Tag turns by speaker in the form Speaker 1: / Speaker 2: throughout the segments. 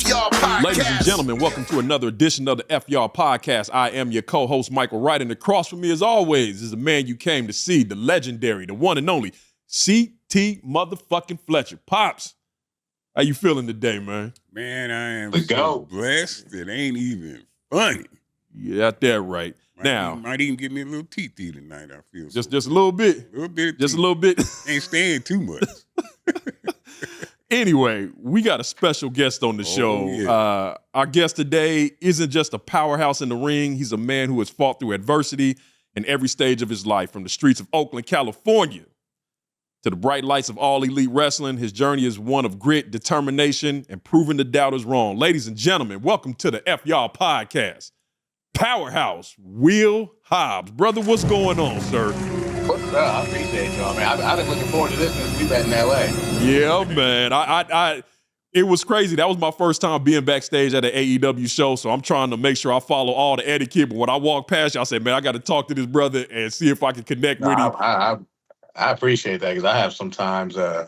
Speaker 1: FYall Podcast.
Speaker 2: Ladies and gentlemen, welcome to another edition of the FYall Podcast. I am your co-host, Michael Wright, and across from me, as always, is the man you came to see, the legendary, the one and only CT motherfucking Fletcher. Pops, how you feeling today, man?
Speaker 3: Man, I am so blessed. It ain't even funny.
Speaker 2: Yeah, that's right.
Speaker 3: Might even give me a little TT tonight, I feel.
Speaker 2: Just a little bit.
Speaker 3: A little bit.
Speaker 2: Just a little bit.
Speaker 3: Ain't staying too much.
Speaker 2: Anyway, we got a special guest on the show.
Speaker 3: Yeah.
Speaker 2: Our guest today isn't just a powerhouse in the ring. He's a man who has fought through adversity in every stage of his life, from the streets of Oakland, California, to the bright lights of All Elite Wrestling. His journey is one of grit, determination, and proving the doubters wrong. Ladies and gentlemen, welcome to the FYall Podcast. Powerhouse Will Hobbs. Brother, what's going on, sir?
Speaker 1: What's up? I appreciate y'all, man. I've been looking forward to this since we met in LA.
Speaker 2: Yeah, man. It was crazy. That was my first time being backstage at an AEW show, so I'm trying to make sure I follow all the etiquette. But when I walk past you, I say, man, I got to talk to this brother and see if I can connect with him.
Speaker 1: I appreciate that, because I have sometimes I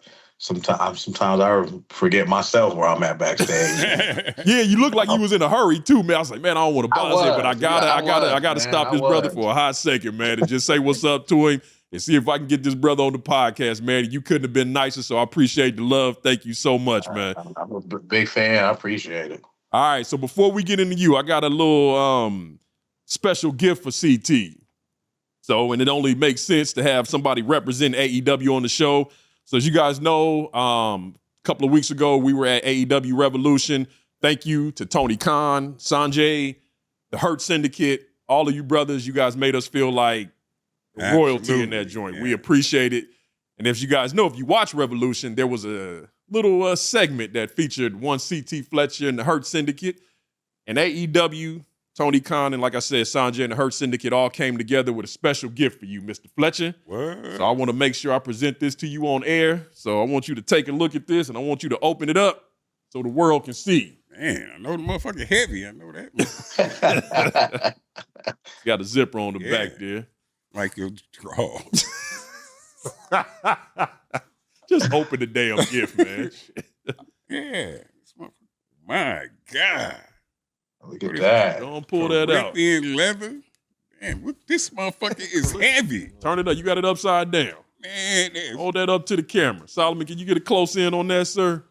Speaker 1: forget myself where I'm at backstage.
Speaker 2: Yeah, you look like you was in a hurry too, man. I was like, man, I don't want to bother him, but I gotta stop this brother for a hot second, man, and just say what's up to him and see if I can get this brother on the podcast, man. You couldn't have been nicer, so I appreciate the love. Thank you so much, man.
Speaker 1: I'm a big fan. I appreciate it.
Speaker 2: All right, so before we get into you, I got a little special gift for CT. So, and it only makes sense to have somebody represent AEW on the show. So as you guys know, a couple of weeks ago, we were at AEW Revolution. Thank you to Tony Khan, Sanjay, the Hurt Syndicate, all of you brothers. You guys made us feel like royalty in that joint. Yeah. We appreciate it. And as you guys know, if you watch Revolution, there was a little segment that featured one CT Fletcher and the Hurt Syndicate. And AEW, Tony Khan, and like I said, Sanjay and the Hurt Syndicate all came together with a special gift for you, Mr. Fletcher.
Speaker 3: What?
Speaker 2: So I want to make sure I present this to you on air. So I want you to take a look at this, and I want you to open it up so the world can see.
Speaker 3: Man, I know the motherfucker heavy. I know that.
Speaker 2: It's got a zipper on the back there.
Speaker 3: Like your draw.
Speaker 2: Just open the damn gift, man.
Speaker 3: Yeah. My God.
Speaker 1: Look at that.
Speaker 2: Don't pull that out.
Speaker 3: Corinthian leather. Man, this motherfucker is heavy.
Speaker 2: Turn it up. You got it upside down.
Speaker 3: Man,
Speaker 2: hold that up to the camera. Solomon, can you get a close in on that, sir?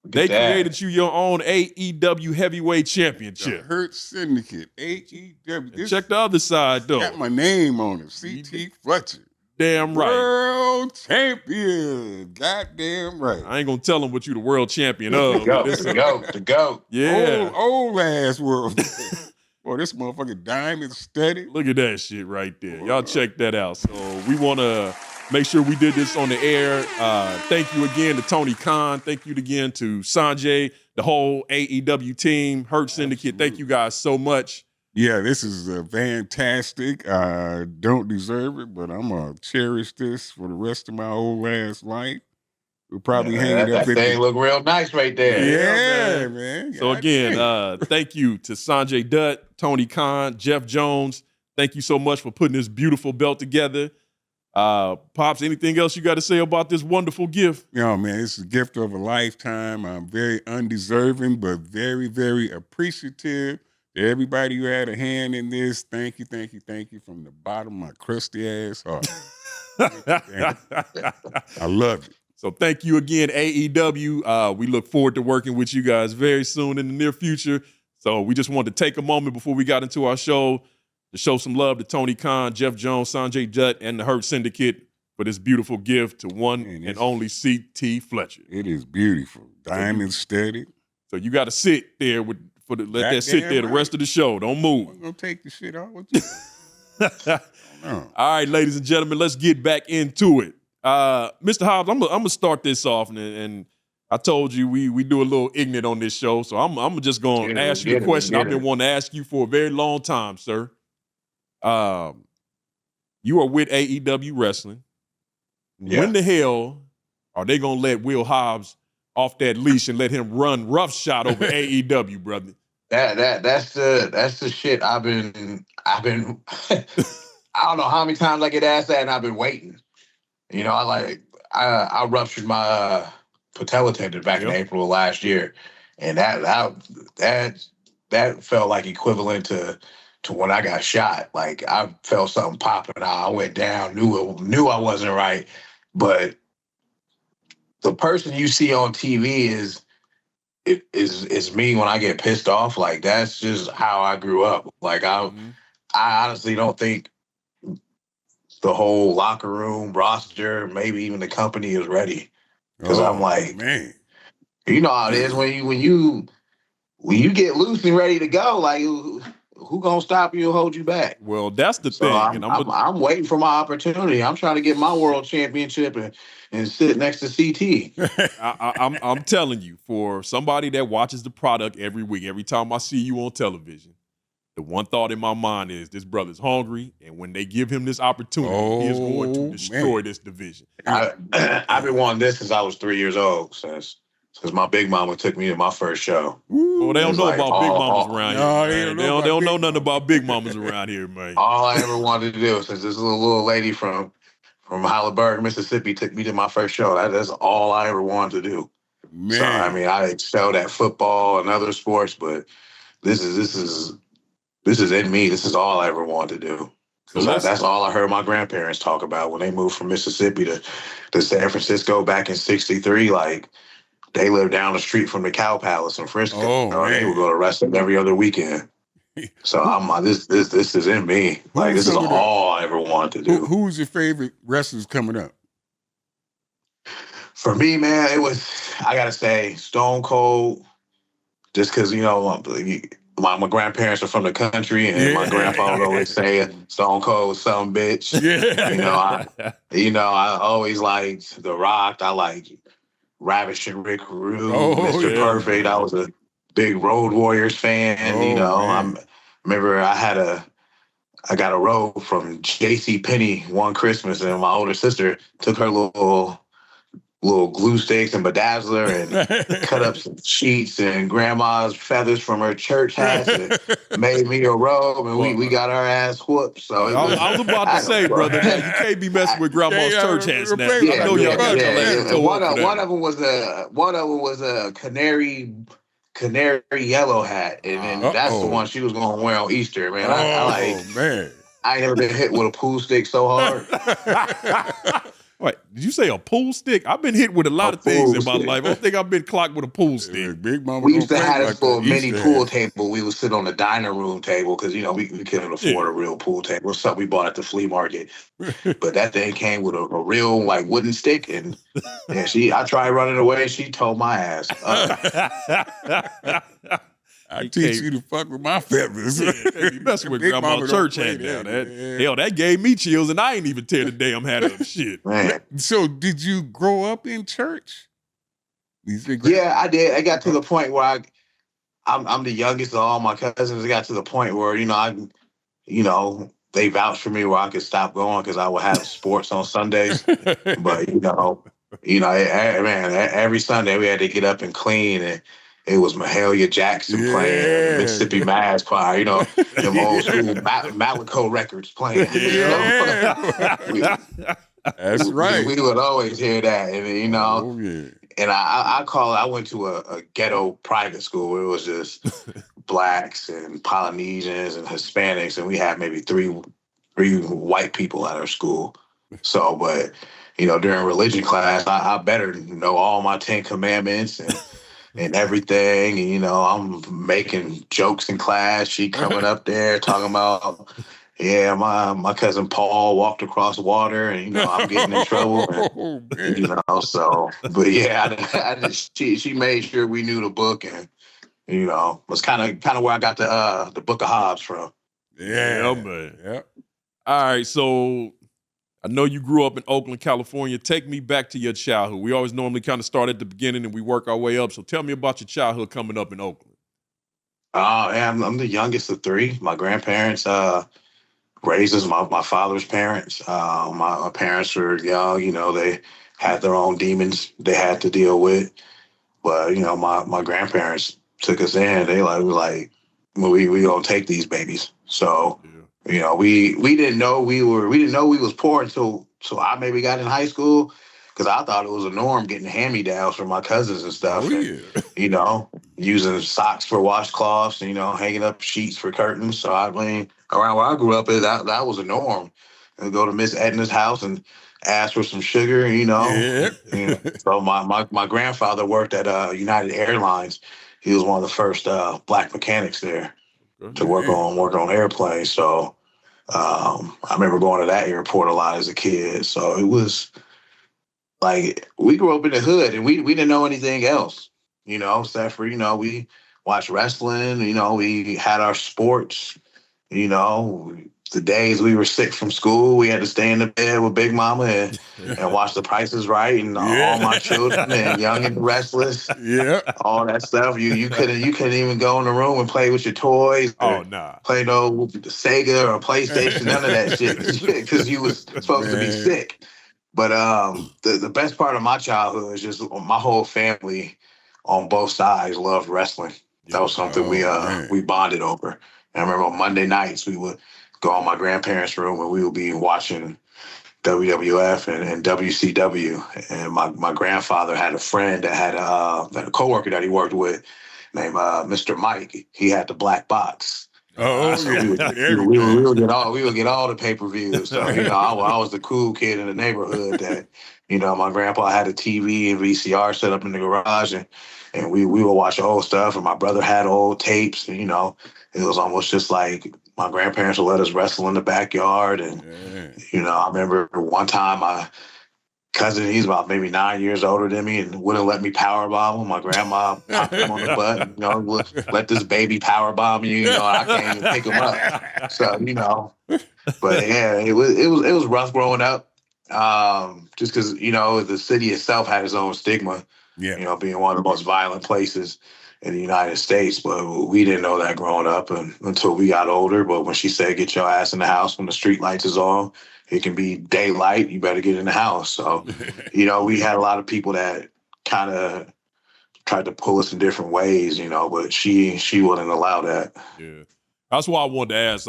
Speaker 2: They created you your own AEW Heavyweight Championship.
Speaker 3: The Hurt Syndicate, AEW.
Speaker 2: Check the other side, though.
Speaker 3: Got my name on it, CT Fletcher.
Speaker 2: Damn right.
Speaker 3: World champion. Goddamn right.
Speaker 2: I ain't gonna tell them what you the world champion of.
Speaker 1: The GOAT.
Speaker 2: Yeah.
Speaker 3: Old ass world. Boy, this motherfucking diamond steady.
Speaker 2: Look at that shit right there. Y'all check that out. So we want to make sure we did this on the air. Thank you again to Tony Khan. Thank you again to Sanjay, the whole AEW team, Hurt Syndicate. Thank you guys so much.
Speaker 3: Yeah, this is fantastic. I don't deserve it, but I'm going to cherish this for the rest of my old ass life. We'll probably hang it up.
Speaker 1: That thing look real nice right there.
Speaker 3: Yeah, man.
Speaker 2: So again, thank you to Sanjay Dutt, Tony Khan, Jeff Jones. Thank you so much for putting this beautiful belt together. Pops, anything else you got to say about this wonderful gift?
Speaker 3: Man, it's a gift of a lifetime. I'm very undeserving, but very, very appreciative. Everybody who had a hand in this, thank you from the bottom of my crusty ass heart. I love it.
Speaker 2: So thank you again, AEW. We look forward to working with you guys very soon in the near future. So we just wanted to take a moment before we got into our show to show some love to Tony Khan, Jeff Jones, Sanjay Dutt, and the Hurt Syndicate for this beautiful gift to one and only CT Fletcher.
Speaker 3: It is beautiful. Diamond steady.
Speaker 2: So you got to sit there let that sit there the rest of the show. Don't move.
Speaker 3: I'm going to take the shit off.
Speaker 2: All right, ladies and gentlemen, let's get back into it. Mr. Hobbs, I'm going to start this off, and I told you we do a little ignorant on this show, so I'm just going to ask you a question I've been wanting to ask you for a very long time, sir. You are with AEW Wrestling. Yeah. When the hell are they going to let Will Hobbs off that leash and let him run roughshod over AEW, brother?
Speaker 1: That's the shit I've been I don't know how many times I get asked that, and I've been waiting. You know, I ruptured my patella tendon back in April of last year, and that felt like equivalent to when I got shot. Like I felt something popping out. I went down, knew I wasn't right, but the person you see on TV is me when I get pissed off. Like that's just how I grew up. Like I honestly don't think the whole locker room roster, maybe even the company, is ready. Because I'm like,
Speaker 3: man,
Speaker 1: you know how it is when you get loose and ready to go. Like who gonna stop you and hold you back?
Speaker 2: Well, that's the
Speaker 1: So
Speaker 2: thing.
Speaker 1: I'm waiting for my opportunity. I'm trying to get my world championship and sit next to CT.
Speaker 2: I'm telling you, for somebody that watches the product every week, every time I see you on television, the one thought in my mind is this brother's hungry, and when they give him this opportunity, he is going to destroy this division.
Speaker 1: I've been wanting this since I was 3 years old. Since my big mama took me to my first show.
Speaker 2: Well, they don't know
Speaker 1: like
Speaker 2: about big mamas around here. Man. They don't know nothing about big mamas around here, man.
Speaker 1: All I ever wanted to do, since this little lady from Hollenberg, Mississippi, took me to my first show. That's all I ever wanted to do.
Speaker 3: Man.
Speaker 1: So I mean, I excelled at football and other sports, but this is in me. This is all I ever wanted to do. Because that's all I heard my grandparents talk about when they moved from Mississippi to San Francisco back in '63. Like they lived down the street from the Cow Palace in Frisco. They would go to wrestling every other weekend. So I'm like, this is in me. Like this is all I ever wanted to do.
Speaker 3: Who's your favorite wrestlers coming up?
Speaker 1: For me, man, it was, I gotta say, Stone Cold. Just because my grandparents are from the country, and my grandpa would always say, "Stone Cold, some bitch."
Speaker 3: Yeah.
Speaker 1: I always liked The Rock. I like Ravishing Rick Rude, Mr. Perfect. I was a big Road Warriors fan. I remember I got a robe from J.C. Penney one Christmas, and my older sister took her little glue sticks and bedazzler and cut up some sheets and grandma's feathers from her church hat and made me a robe, and we got our ass whooped. So
Speaker 2: I was about to say, brother, you can't be messing with grandma's church hats now. I know y'all got your ass toe
Speaker 1: one
Speaker 2: up
Speaker 1: of them was a canary yellow hat, and then that's the one she was gonna wear on Easter. Man,
Speaker 3: man,
Speaker 1: I ain't never been hit with a pool stick so hard.
Speaker 2: Wait, did you say a pool stick? I've been hit with a lot of things in my life. I don't think I've been clocked with a pool stick.
Speaker 3: Big mama,
Speaker 1: we used to have this little mini pool table. We would sit on the dining room table because we couldn't afford a real pool table. It's something we bought at the flea market. But that thing came with a real wooden stick, and I tried running away. She tore my ass up.
Speaker 3: I teach you to fuck with my feathers.
Speaker 2: You messing with grandma's church hat down. Hell, that gave me chills, and I ain't even tear the damn hat up. Shit.
Speaker 1: Man.
Speaker 3: So, did you grow up in church?
Speaker 1: Yeah, I did. I got to the point where I'm the youngest of all my cousins. It got to the point where they vouched for me where I could stop going because I would have sports on Sundays. But every Sunday we had to get up and clean, and it was Mahalia Jackson playing, Mississippi Mass Choir, them old school Malico records playing.
Speaker 3: That's right.
Speaker 1: We would always hear that, and and I went to a ghetto private school where it was just blacks and Polynesians and Hispanics, and we had maybe three white people at our school. So, but during religion class, I better know all my 10 commandments and everything. And, I'm making jokes in class. She coming up there talking about, my cousin Paul walked across water, and, I'm getting in trouble. And, but yeah, she made sure we knew the book, and, was kind of where I got the Book of Hobbs from.
Speaker 2: Yeah, man. Yeah. All right, so I know you grew up in Oakland, California. Take me back to your childhood. We always normally kind of start at the beginning and we work our way up. So tell me about your childhood coming up in Oakland.
Speaker 1: I'm the youngest of 3. My grandparents raised us, my father's parents. My parents were young. They had their own demons they had to deal with. But, my grandparents took us in. They were like, we gonna take these babies. So, we didn't know we was poor until I maybe got in high school. because I thought it was a norm getting hand-me-downs from my cousins and stuff.
Speaker 3: Oh, yeah.
Speaker 1: And, using socks for washcloths, hanging up sheets for curtains. So, I mean, around where I grew up, that was a norm. And go to Miss Edna's house and ask for some sugar,
Speaker 3: Yeah.
Speaker 1: So my grandfather worked at United Airlines. He was one of the first black mechanics there to work on airplanes. So I remember going to that airport a lot as a kid. So it was like we grew up in the hood and we didn't know anything else, except for, we watched wrestling, we had our sports, the days we were sick from school, we had to stay in the bed with Big Mama and watch The Price is Right and All My Children and Young and the Restless.
Speaker 3: Yeah.
Speaker 1: All that stuff. You couldn't even go in the room and play with your toys.
Speaker 2: Oh, nah.
Speaker 1: Play no Sega or PlayStation, none of that shit, because you was supposed to be sick. But the best part of my childhood is just my whole family on both sides loved wrestling. That was something we bonded over. And I remember on Monday nights we would go in my grandparents' room and we would be watching WWF and WCW. And my grandfather had a friend that had a coworker that he worked with named Mr. Mike. He had the black box.
Speaker 3: So
Speaker 1: we would get all the pay-per-views. So I was the cool kid in the neighborhood that my grandpa had a TV and VCR set up in the garage, and we would watch old stuff, and my brother had old tapes, and it was almost just like my grandparents would let us wrestle in the backyard. And I remember one time my cousin, he's about maybe 9 years older than me, and wouldn't let me powerbomb him. My grandma popped him on the butt, let this baby powerbomb you, and I can't even pick him up. So, but yeah, it was rough growing up. Just because, the city itself had its own stigma, being one of the most violent places in the United States. But we didn't know that growing up until we got older. But when she said, get your ass in the house when the street lights is on, it can be daylight, you better get in the house. So, we had a lot of people that kind of tried to pull us in different ways, but she wouldn't allow that.
Speaker 2: Yeah. That's why I wanted to ask.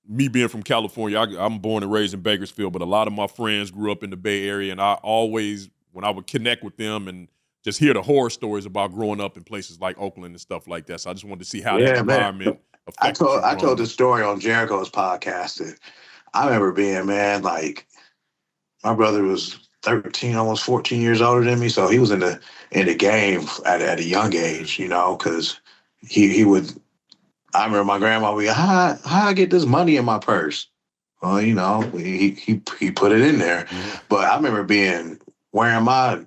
Speaker 2: Me being from California, I'm born and raised in Bakersfield, but a lot of my friends grew up in the Bay Area, and I always, when I would connect with them and just hear the horror stories about growing up in places like Oakland and stuff like that. So I just wanted to see how that environment affected you.
Speaker 1: I told this story on Jericho's podcast. I remember being, like, my brother was 13, almost 14 years older than me, so he was in the game at a young age, because he would. I remember my grandma would be, how I get this money in my purse? Well, he put it in there. Mm-hmm. But I remember wearing my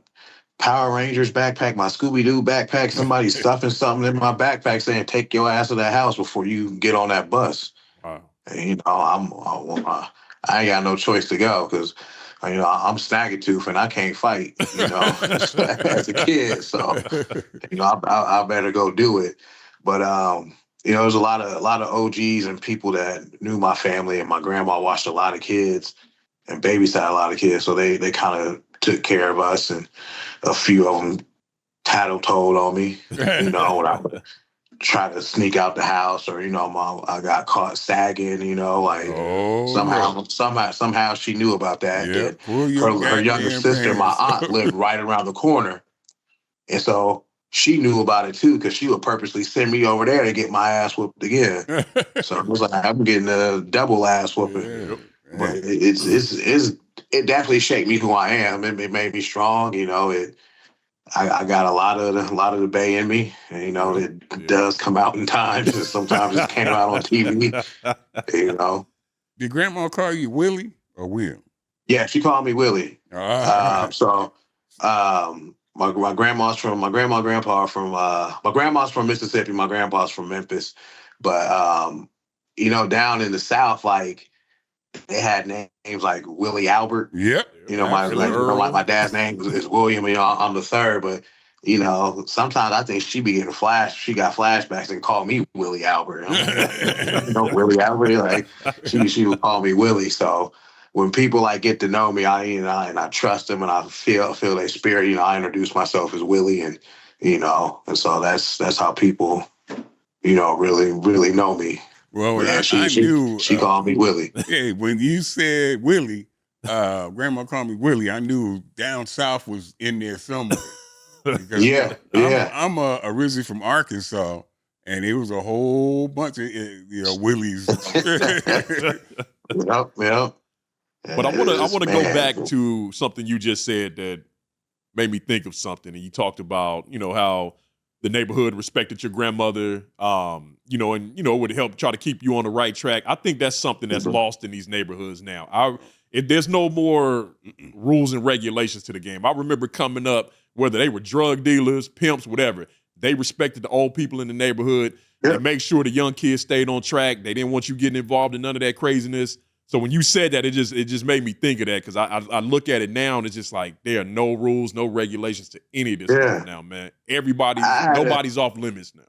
Speaker 1: Power Rangers backpack, my Scooby-Doo backpack, somebody stuffing something in my backpack saying, take your ass to that house before you get on that bus. Wow. And, I ain't got no choice to go because, I'm Snaggletooth and I can't fight, as a kid. So, I better go do it. But, there's a lot of OGs and people that knew my family, and my grandma watched a lot of kids and babysat a lot of kids. So they kind of took care of us, and a few of them tattletold on me, when I would try to sneak out the house, or, Mom, I got caught sagging, somehow she knew about that.
Speaker 3: Yep.
Speaker 1: Her younger sister, my aunt, lived right around the corner. And so she knew about it too, because she would purposely send me over there to get my ass whooped again. So it was like, I'm getting a double ass whooping. Yeah. But it definitely shaped me who I am. It made me strong. I got a lot of the Bay in me, and it does come out in times. And sometimes it came out on TV.
Speaker 3: Did Grandma call you Willie or Will?
Speaker 1: Yeah, she called me Willie. My grandma's from Mississippi. My grandpa's from Memphis, but down in the South, like, they had names like Willie Albert.
Speaker 3: Yep.
Speaker 1: My dad's name is William, and I'm the third. But sometimes I think she got flashbacks and called me Willie Albert. Willie Albert, like she would call me Willie. So when people like get to know me, I trust them, and I feel their spirit. I introduce myself as Willie, and and so that's how people really really know me.
Speaker 3: Well,
Speaker 1: she called me Willie.
Speaker 3: Hey, when you said Willie, grandma called me Willie, I knew down south was in there somewhere. Because
Speaker 1: Yeah.
Speaker 3: I'm originally from Arkansas, and it was a whole bunch of Willies.
Speaker 1: Yep.
Speaker 2: But I want to go back to something you just said that made me think of something. And you talked about, how the neighborhood respected your grandmother, and, would help try to keep you on the right track. I think that's something that's lost in these neighborhoods now. There's no more rules and regulations to the game. I remember coming up, whether they were drug dealers, pimps, whatever, they respected the old people in the neighborhood. They make sure the young kids stayed on track. They didn't want you getting involved in none of that craziness. So when you said that, it just made me think of that, because I look at it now and it's just like there are no rules, no regulations to any of this stuff now, man. Nobody's off limits now.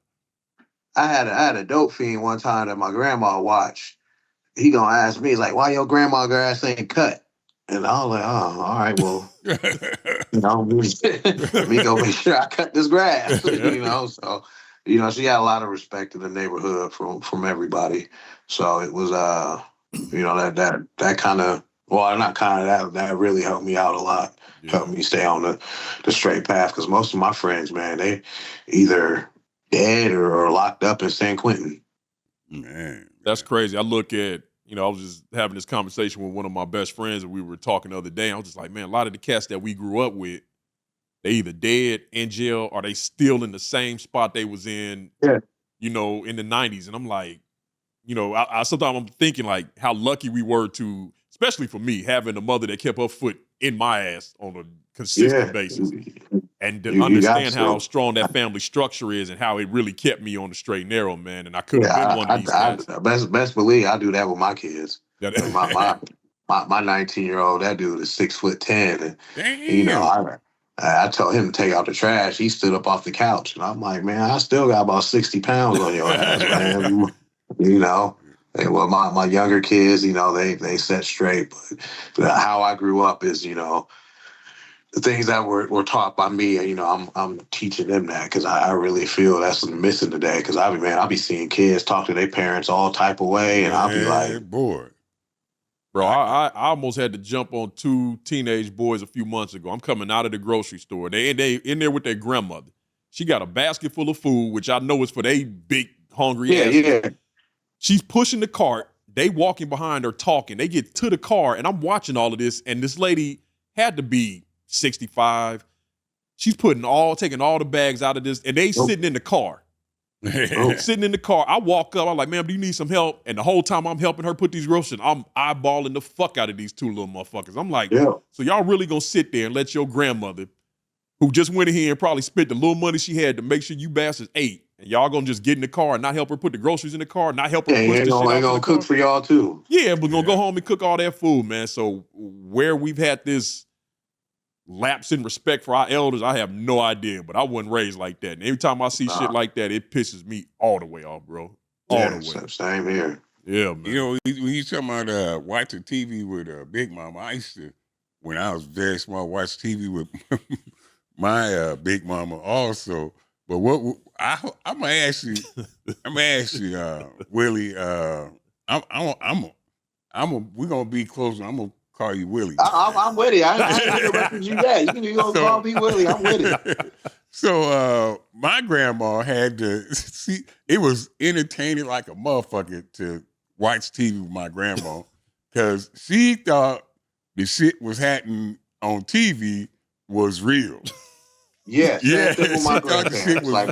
Speaker 1: I had a dope fiend one time that my grandma watched. He gonna ask me, like, why your grandma grass ain't cut? And I was like, oh, all right, well, let me go make sure I cut this grass. So she had a lot of respect in the neighborhood from everybody. So it was that kind of, well, not kind of, that really helped me out a lot. Helped me stay on the straight path, because most of my friends, man, they either dead or locked up in San Quentin.
Speaker 3: Man,
Speaker 2: that's crazy. I look at, I was just having this conversation with one of my best friends, and we were talking the other day. I was just like, man, a lot of the cats that we grew up with, they either dead, in jail, or they still in the same spot they was in, in the 90s. And I'm like, I sometimes I'm thinking like how lucky we were to, especially for me, having a mother that kept her foot in my ass on a consistent basis, and to understand how strong that family structure is and how it really kept me on the straight and narrow, man. And I could have been one of these guys.
Speaker 1: Best believe I do that with my kids. my 19-year-old, that dude is 6'10", and I told him to take out the trash. He stood up off the couch, and I'm like, man, I still got about 60 pounds on your ass, man. Well, my younger kids, they set straight. But how I grew up is, the things that were taught by me, I'm teaching them that, because I really feel that's missing today. Because I'll be seeing kids talk to their parents all type of way, and I'll be like,
Speaker 3: boy.
Speaker 2: Bro, I almost had to jump on 2 teenage boys a few months ago. I'm coming out of the grocery store. They in there with their grandmother. She got a basket full of food, which I know is for they big hungry asses.
Speaker 1: Yeah.
Speaker 2: She's pushing the cart. They walking behind her talking. They get to the car, and I'm watching all of this, and this lady had to be 65. She's taking all the bags out of this, and they sitting in the car. Sitting in the car. I walk up, I'm like, ma'am, do you need some help? And the whole time I'm helping her put these groceries, I'm eyeballing the fuck out of these 2 little motherfuckers. I'm like, so y'all really gonna sit there and let your grandmother, who just went in here and probably spent the little money she had to make sure you bastards ate, and y'all gonna just get in the car and not help her put the groceries in the car, not help her push the shit out?
Speaker 1: Ain't gonna cook for y'all too.
Speaker 2: Yeah, we're gonna go home and cook all that food, man. So where we've had this lapse in respect for our elders, I have no idea, but I wasn't raised like that. And every time I see shit like that, it pisses me all the way off, bro. All the way.
Speaker 1: Same here.
Speaker 2: Yeah, man.
Speaker 3: When you talking about watching TV with Big Mama, I used to, when I was very small, watch TV with my Big Mama also. But I'm gonna ask you, Willie. We're gonna be close. I'm gonna call you Willie.
Speaker 1: I'm with it. I ain't gonna you that. You gonna call me Willie. I'm with it.
Speaker 3: So my grandma had to see. It was entertaining like a motherfucker to watch TV with my grandma, because she thought the shit was happening on TV was real.
Speaker 1: Yeah.
Speaker 3: My grandparents. Like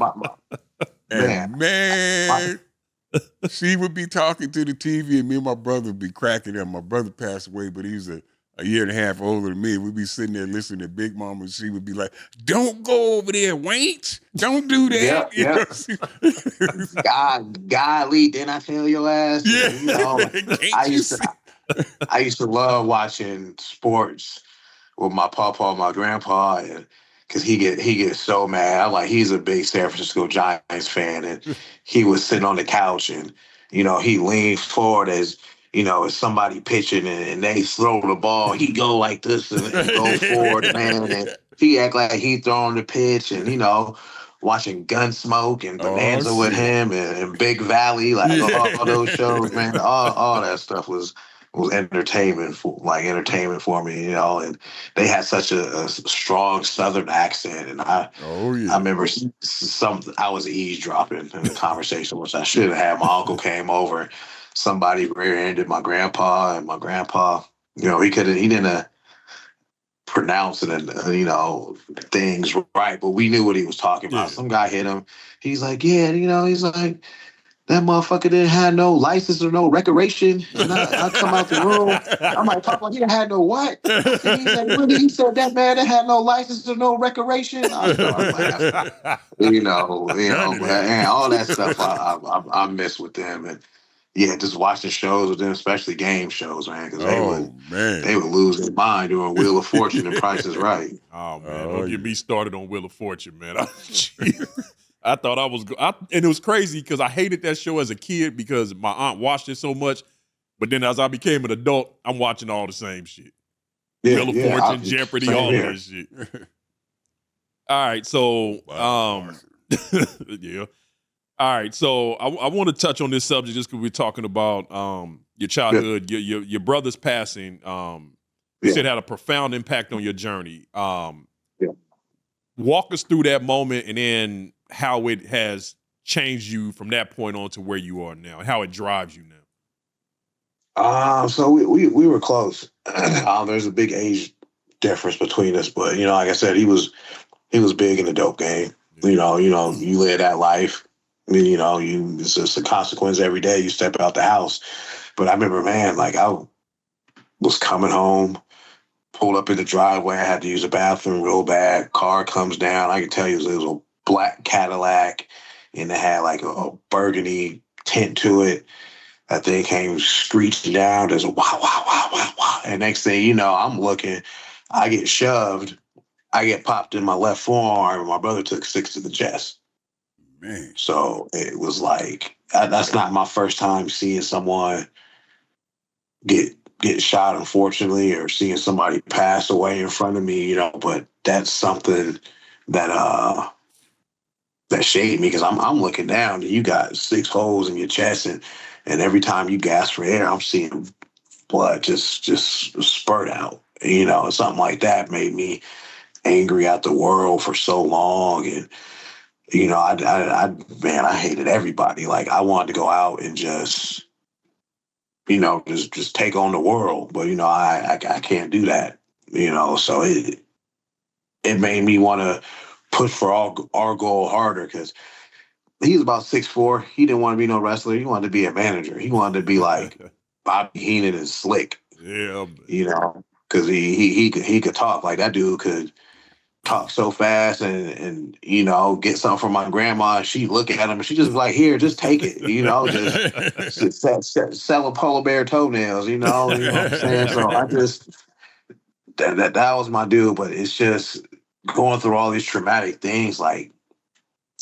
Speaker 3: man. She would be talking to the TV, and me and my brother would be cracking up. My brother passed away, but he was a year and a half older than me. We'd be sitting there listening to Big Mama, and she would be like, "Don't go over there, Waints. Don't do that."
Speaker 1: Golly, didn't I tell your ass?
Speaker 3: Yeah.
Speaker 1: I used to love watching sports with my papa, my grandpa, and because he gets so mad. He's a big San Francisco Giants fan, and he was sitting on the couch, and he leaned forward as somebody pitching, and they throw the ball. He go like this and go forward, man, and he act like he throwing the pitch, and watching Gunsmoke and Bonanza with him, and Big Valley, all those shows, man. All that stuff was was entertainment for me, and they had such a strong Southern accent, and I remember I was eavesdropping in the conversation, which I shouldn't have. My uncle came over, somebody rear-ended my grandpa, and my grandpa, he didn't pronounce it and things right, but we knew what he was talking about. Some guy hit him. He's like, he's like, that motherfucker didn't have no license or no recreation. And I come out the room. I'm like, Papa, he didn't have no what? I said, he said, really? He said that man that had no license or no recreation. I started laughing. And all that stuff I miss with them. And just watching shows with them, especially game shows, man, because they would lose their mind doing Wheel of Fortune and Price is Right.
Speaker 2: Oh man, don't get me started on Wheel of Fortune, man. I thought and it was crazy because I hated that show as a kid because my aunt watched it so much. But then as I became an adult, I'm watching all the same shit. Wheel of Fortune, Jeopardy, all of that shit. All right, so yeah. All right, so I want to touch on this subject just because we're talking about your childhood, your brother's passing. You said had a profound impact on your journey. Walk us through that moment and then how it has changed you from that point on to where you are now and how it drives you now.
Speaker 1: So we were close. There's a big age difference between us, but like I said, he was big in the dope game. You live that life. It's just a consequence every day you step out the house. But I remember, man, like I was coming home, pulled up in the driveway. I had to use the bathroom real bad. Car comes down. I can tell you it was a black Cadillac, and it had like a burgundy tint to it. That thing came screeching down. There's a wow, wow, wow, wow, wow. And next thing you know, I'm looking. I get shoved. I get popped in my left forearm, and my brother took 6 to the chest.
Speaker 3: Man.
Speaker 1: So it was like, that's not my first time seeing someone get shot, unfortunately, or seeing somebody pass away in front of me, but that's something that shaped me because I'm looking down and you got 6 holes in your chest and every time you gasp for air, I'm seeing blood just spurt out. Something like that made me angry at the world for so long. And I hated everybody. Like I wanted to go out and just take on the world. But, I can't do that, so it made me want to push for our goal harder because he was about 6'4". He didn't want to be no wrestler. He wanted to be a manager. He wanted to be like Bobby Heenan and Slick.
Speaker 2: Yeah.
Speaker 1: Because he could talk. Like that dude could talk so fast and get something from my grandma. She'd look at him and she just be like, here, just take it, just sell a polar bear toenails, you know what I'm saying? So I just, that was my dude, but it's just going through all these traumatic things, like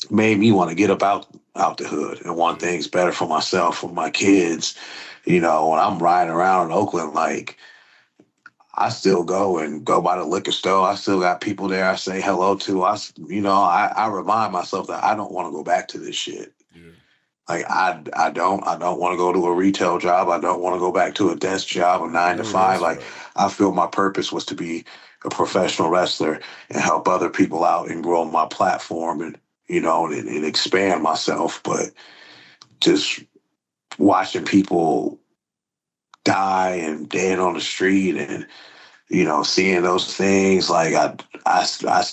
Speaker 1: made me want to get up out the hood and want things better for myself, for my kids. When I'm riding around in Oakland, like, I still go by the liquor store. I still got people there I say hello to. I remind myself that I don't want to go back to this shit. Yeah. Like I don't want to go to a retail job. I don't want to go back to a desk job, a 9 to 5. Like I feel my purpose was to be a professional wrestler and help other people out and grow my platform and and expand myself. But just watching people die and dead on the street and seeing those things, like I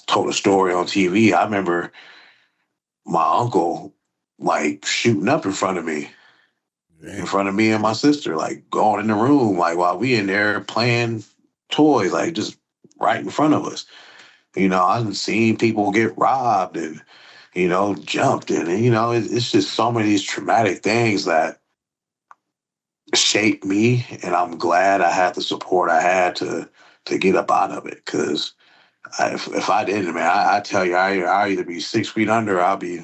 Speaker 1: told a story on TV. I remember my uncle like shooting up in front of me and my sister, like going in the room, like while we in there playing toys, like just right in front of us. I've seen people get robbed and jumped and it's just so many of these traumatic things that shaped me, and I'm glad I had the support I had to get up out of it. Because if I didn't, man, I tell you, I'll either be 6 feet under or I'll be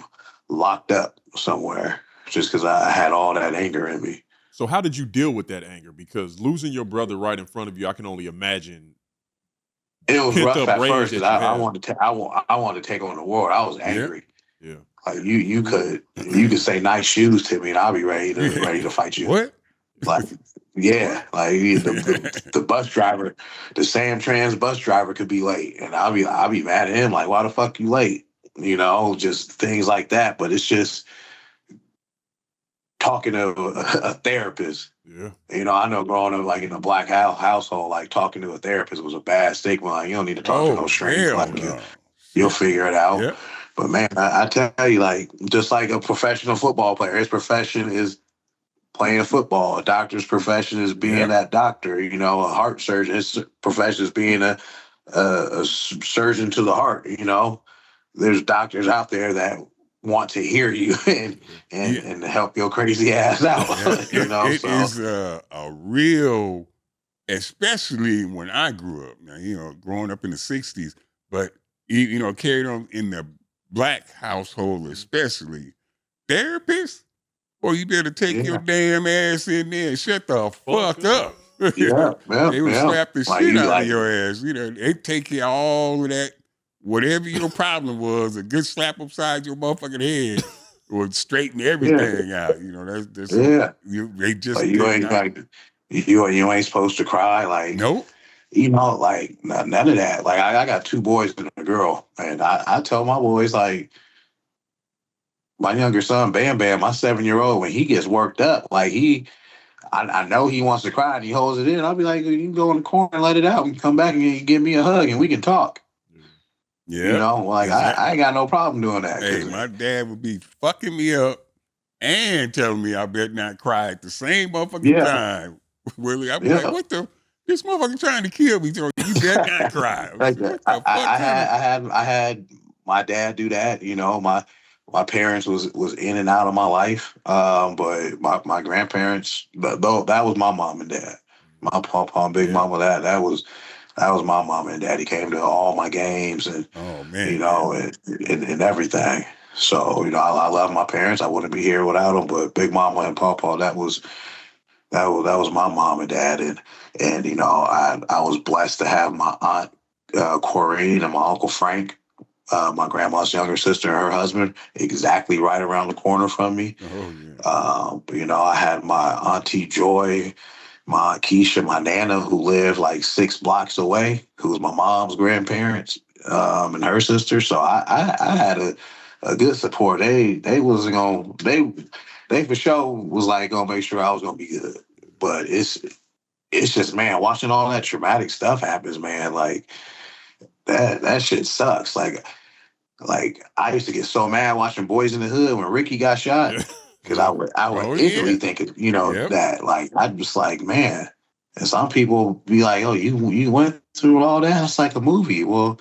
Speaker 1: locked up somewhere just because I had all that anger in me.
Speaker 2: So how did you deal with that anger? Because losing your brother right in front of you, I can only imagine.
Speaker 1: It was rough at first because I wanted to take on the world. I was angry. Yeah. Like you could say nice shoes to me and I'll be ready to fight you.
Speaker 3: What?
Speaker 1: Like, yeah, like the bus driver, the Sam Trans bus driver could be late, and I'll be mad at him. Like, why the fuck you late? You know, just things like that. But it's just talking to a therapist.
Speaker 2: Yeah.
Speaker 1: You know, I know growing up like in a black household, like talking to a therapist was a bad stigma. Like, you don't need to talk to no stranger. Like, you'll figure it out.
Speaker 3: Yeah.
Speaker 1: But man, I tell you, like, just like a professional football player, his profession is playing football. A doctor's profession is being that doctor. You know, a heart surgeon, his profession is being a surgeon to the heart. You know, there's doctors out there that want to hear you and help your crazy ass out. You know,
Speaker 3: it is a real, especially when I grew up. Now, you know, growing up in the '60s, but you know, carried on in the black household, especially therapists. Or you better take your damn ass in there and shut the fuck up. They would slap the shit out of your ass. You know, they take care of all of that. Whatever your problem was, a good slap upside your motherfucking head would straighten everything out. You know, that's they just
Speaker 1: like you ain't supposed to cry. Like,
Speaker 3: nope.
Speaker 1: You know, like none of that. Like I got 2 boys and a girl, and I tell my boys, like, my younger son, Bam Bam, my 7-year-old, when he gets worked up, like I know he wants to cry and he holds it in. I'll be like, you can go in the corner and let it out and come back and give me a hug and we can talk.
Speaker 3: Yeah.
Speaker 1: You know, like I ain't got no problem doing that.
Speaker 3: Hey, my dad would be fucking me up and telling me I better not cry at the same motherfucking time. Willie, I'd be like, what the? This motherfucker trying to kill me. So you better not cry.
Speaker 1: I had my dad do that. You know, my parents was in and out of my life. But my grandparents, though, that was my mom and dad. My papa and big mama, that was my mom and daddy. Came to all my games and you know, and everything. So, you know, I love my parents. I wouldn't be here without them. But big mama and papa, that was my mom and dad. And you know, I was blessed to have my aunt Corrine and my uncle Frank, my grandma's younger sister and her husband, exactly right around the corner from me. You know, I had my auntie Joy, my Keisha, my Nana, who lived like 6 blocks away, who was my mom's grandparents, and her sister. So I had a good support. They for sure was like gonna make sure I was gonna be good. But it's just, man, watching all that traumatic stuff happens, man, like that shit sucks. Like I used to get so mad watching Boys in the Hood when Ricky got shot. Because I would instantly think, you know, that, like, I'd just like, man, and some people be like, oh, you went through all that? It's like a movie. Well,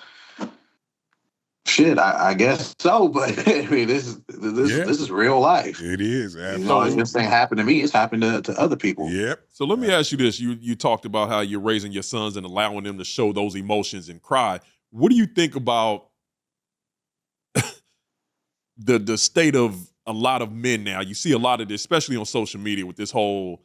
Speaker 1: shit, I guess so, but I mean, this is real life.
Speaker 3: It is. Absolutely.
Speaker 1: You know, it just ain't happened to me. It's happened to other people.
Speaker 3: Yep.
Speaker 2: So let me ask you this. You talked about how you're raising your sons and allowing them to show those emotions and cry. What do you think about the state of a lot of men now? You see a lot of this, especially on social media, with this whole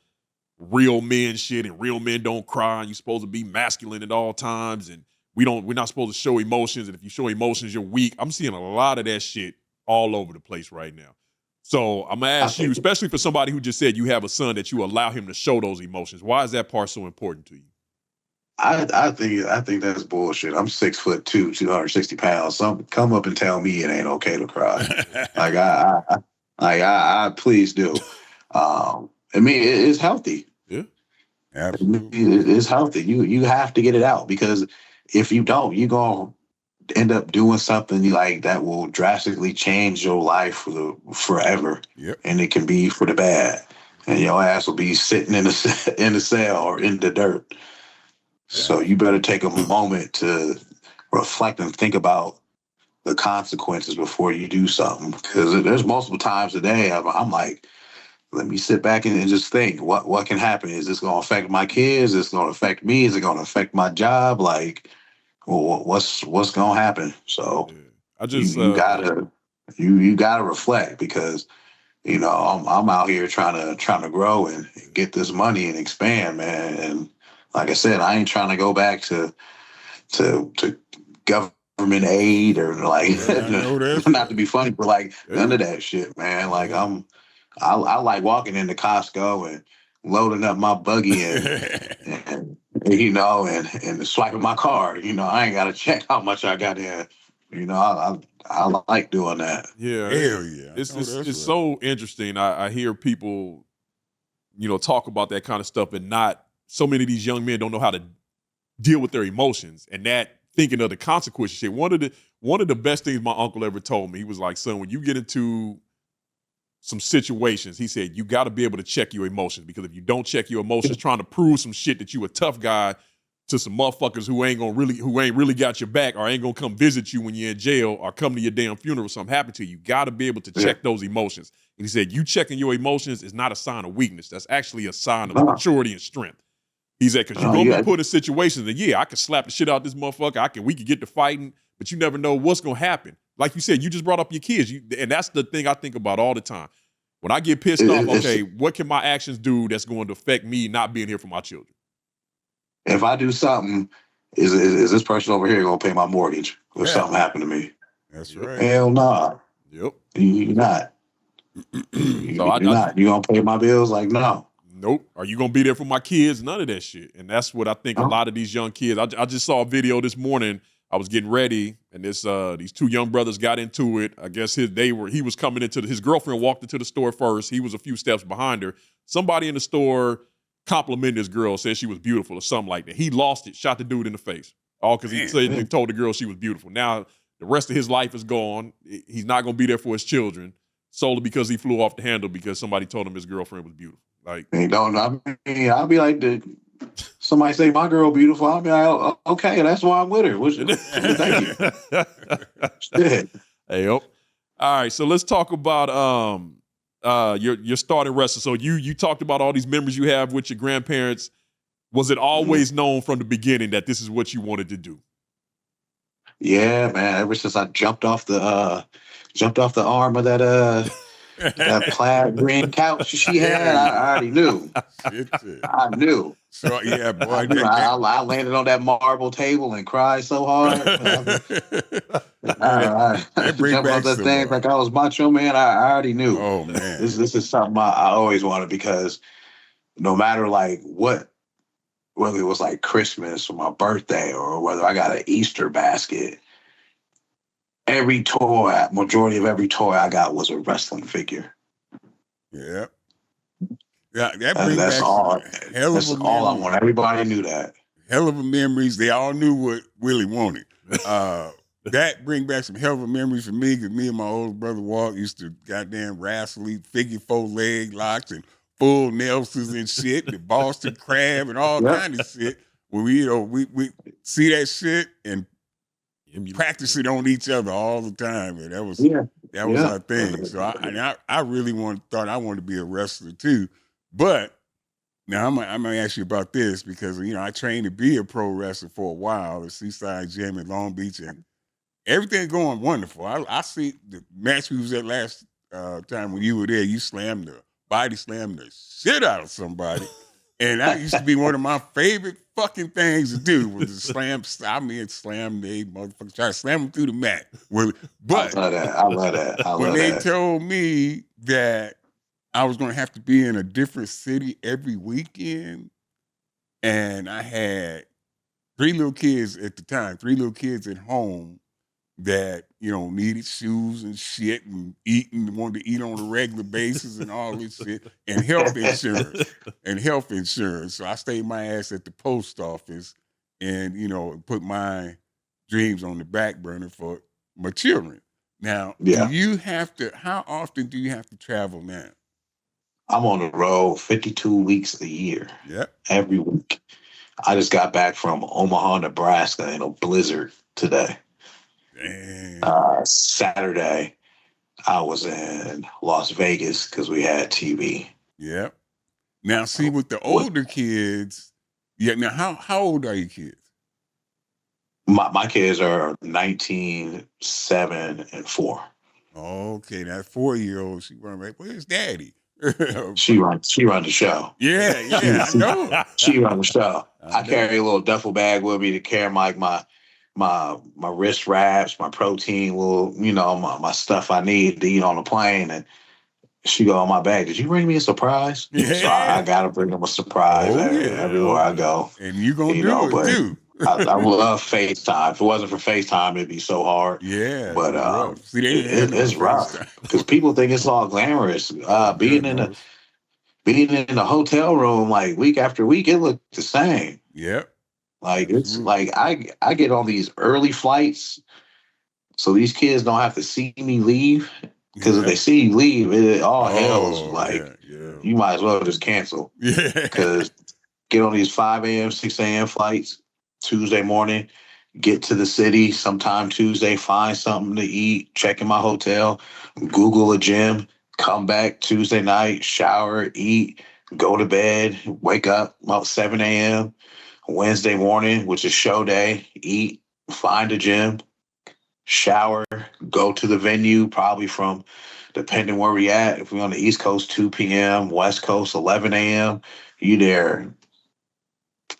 Speaker 2: real men shit and real men don't cry and you're supposed to be masculine at all times and we're not supposed to show emotions, and if you show emotions, you're weak. I'm seeing a lot of that shit all over the place right now. So I'm gonna ask you, especially for somebody who just said you have a son, that you allow him to show those emotions. Why is that part so important to you?
Speaker 1: I think that's bullshit. I'm 6'2", 260 pounds. Some come up and tell me it ain't okay to cry. I please do. I mean, it's healthy.
Speaker 2: Yeah,
Speaker 3: absolutely.
Speaker 1: It's healthy. You have to get it out, because if you don't, you're gonna end up doing something like that will drastically change your life forever.
Speaker 3: Yep.
Speaker 1: And it can be for the bad. And your ass will be sitting in the cell or in the dirt. So you better take a moment to reflect and think about the consequences before you do something. Because there's multiple times a day I'm like, let me sit back and just think, what can happen? Is this going to affect my kids? Is this going to affect me? Is it going to affect my job? Like, well, what's going to happen? So you gotta reflect, because, you know, I'm out here trying to grow and get this money and expand, man. And like I said, I ain't trying to go back to government aid or like not to be funny, but like none of that shit, man. Like I like walking into Costco and loading up my buggy and and swiping my card. I ain't got to check how much I got in. I like doing that.
Speaker 2: Yeah,
Speaker 3: Hell yeah.
Speaker 2: It's so interesting. I hear people, talk about that kind of stuff, and not so many of these young men don't know how to deal with their emotions, and that thinking of the consequences shit. One of the best things my uncle ever told me, he was like, son, when you get into some situations, he said, you got to be able to check your emotions, because if you don't check your emotions, trying to prove some shit that you a tough guy to some motherfuckers who ain't really got your back, or ain't gonna come visit you when you're in jail, or come to your damn funeral or something happened to you. You got to be able to check those emotions. And he said, you checking your emotions is not a sign of weakness. That's actually a sign of maturity and strength. He said, because you're going to be put in situations that, I could slap the shit out this motherfucker. We could get to fighting, but you never know what's going to happen. Like you said, you just brought up your kids. And that's the thing I think about all the time. When I get pissed off, okay, what can my actions do that's going to affect me not being here for my children?
Speaker 1: If I do something, is this person over here going to pay my mortgage if something happened to me?
Speaker 3: That's right.
Speaker 1: Hell nah.
Speaker 2: Yep.
Speaker 1: You're not. You're not. You going to pay my bills? Like, no.
Speaker 2: Nope. Are you going to be there for my kids? None of that shit. And that's what I think a lot of these young kids, I just saw a video this morning. I was getting ready, and these two young brothers got into it. I guess he was coming into his girlfriend walked into the store first. He was a few steps behind her. Somebody in the store complimented his girl, said she was beautiful or something like that. He lost it, shot the dude in the face. All because he told the girl she was beautiful. Now, the rest of his life is gone. He's not going to be there for his children solely because he flew off the handle because somebody told him his girlfriend was beautiful. Like,
Speaker 1: I'll be like, somebody say my girl beautiful. I'll be like, oh, okay, that's why I'm with her. Thank you. Shit.
Speaker 2: Hey, all right. So let's talk about your starting wrestler. So you talked about all these memories you have with your grandparents. Was it always known from the beginning that this is what you wanted to do?
Speaker 1: Yeah, man. Ever since I jumped off the arm of that plaid green couch she had, I already knew. I knew.
Speaker 3: So yeah, boy.
Speaker 1: I landed on that marble table and cried so hard. I jumped off the thing like I was Macho Man. I already knew.
Speaker 3: Oh man,
Speaker 1: this is something I always wanted, because no matter like what, whether it was like Christmas or my birthday or whether I got an Easter basket, majority of every toy I got was a wrestling figure.
Speaker 3: Yeah. Yeah, that's
Speaker 1: all I want. Everybody knew that.
Speaker 3: Hell of a memories. They all knew what Willie wanted. That bring back some hell of a memories for me, because me and my older brother Walt used to goddamn wrestle, figure four leg locks and full Nelsons and shit, the Boston Crab and all kind of shit. When we see that shit and practice it on each other all the time, and that was our thing. So I really thought I wanted to be a wrestler too. But now I'm gonna ask you about this, because I trained to be a pro wrestler for a while at Seaside Gym in Long Beach, and everything going wonderful. I see the match we was at last time when you were there. You body slammed the shit out of somebody, and that used to be one of my favorite fucking things to do, was to slam the motherfucker, try to slam them through the mat. But
Speaker 1: I love that.
Speaker 3: When they told me that I was going to have to be in a different city every weekend, and I had 3 little kids at the time, 3 little kids at home that, needed shoes and shit and wanted to eat on a regular basis and all this shit, and health insurance. So I stayed my ass at the post office and, put my dreams on the back burner for my children. Now, how often do you have to travel now?
Speaker 1: I'm on the road 52 weeks a year.
Speaker 3: Yep.
Speaker 1: Every week. I just got back from Omaha, Nebraska in a blizzard today. Saturday, I was in Las Vegas because we had TV.
Speaker 3: Yep. Now, see, with the older kids, now how old are your kids?
Speaker 1: My kids are 19, 7, and 4.
Speaker 3: Okay, that 4-year-old, she run right. Where's Daddy?
Speaker 1: She run the show.
Speaker 3: Yeah, I know.
Speaker 1: She run the show. I carry a little duffel bag with me to carry my wrist wraps, my protein, my stuff I need to eat on the plane, and She go, on my bag, did you bring me a surprise?
Speaker 3: Yeah.
Speaker 1: So I got to bring them a surprise everywhere I go.
Speaker 3: And you going to do it,
Speaker 1: but
Speaker 3: too.
Speaker 1: I love FaceTime. If it wasn't for FaceTime, it'd be so hard.
Speaker 3: Yeah.
Speaker 1: But
Speaker 3: rough. See, they didn't have no
Speaker 1: it's rough because people think it's all glamorous. Being in the hotel room like week after week, it looked the same.
Speaker 3: Yep.
Speaker 1: Like it's like I get on these early flights, so these kids don't have to see me leave. Because if they see you leave, it all hell's like you might as well just cancel.
Speaker 3: Yeah.
Speaker 1: Because get on these 5 a.m., 6 a.m. flights Tuesday morning, get to the city sometime Tuesday, find something to eat, check in my hotel, Google a gym, come back Tuesday night, shower, eat, go to bed, wake up about 7 a.m. Wednesday morning, which is show day, eat, find a gym, shower, go to the venue, probably from, depending where we at, if we're on the East Coast, 2 p.m., West Coast, 11 a.m., you there,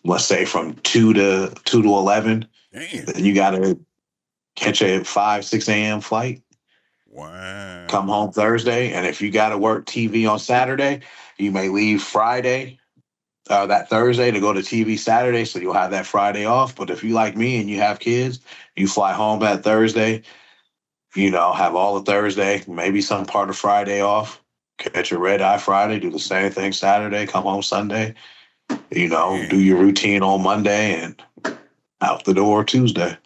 Speaker 1: let's say from 2 to 11.
Speaker 3: Damn.
Speaker 1: Then you got to catch a 5, 6 a.m. flight.
Speaker 3: Wow.
Speaker 1: Come home Thursday. And if you got to work TV on Saturday, you may leave Friday, that Thursday to go to TV Saturday. So you'll have that Friday off. But if you like me and you have kids, you fly home that Thursday, have all of Thursday, maybe some part of Friday off, catch a red eye Friday, do the same thing Saturday, come home Sunday, do your routine on Monday and out the door Tuesday.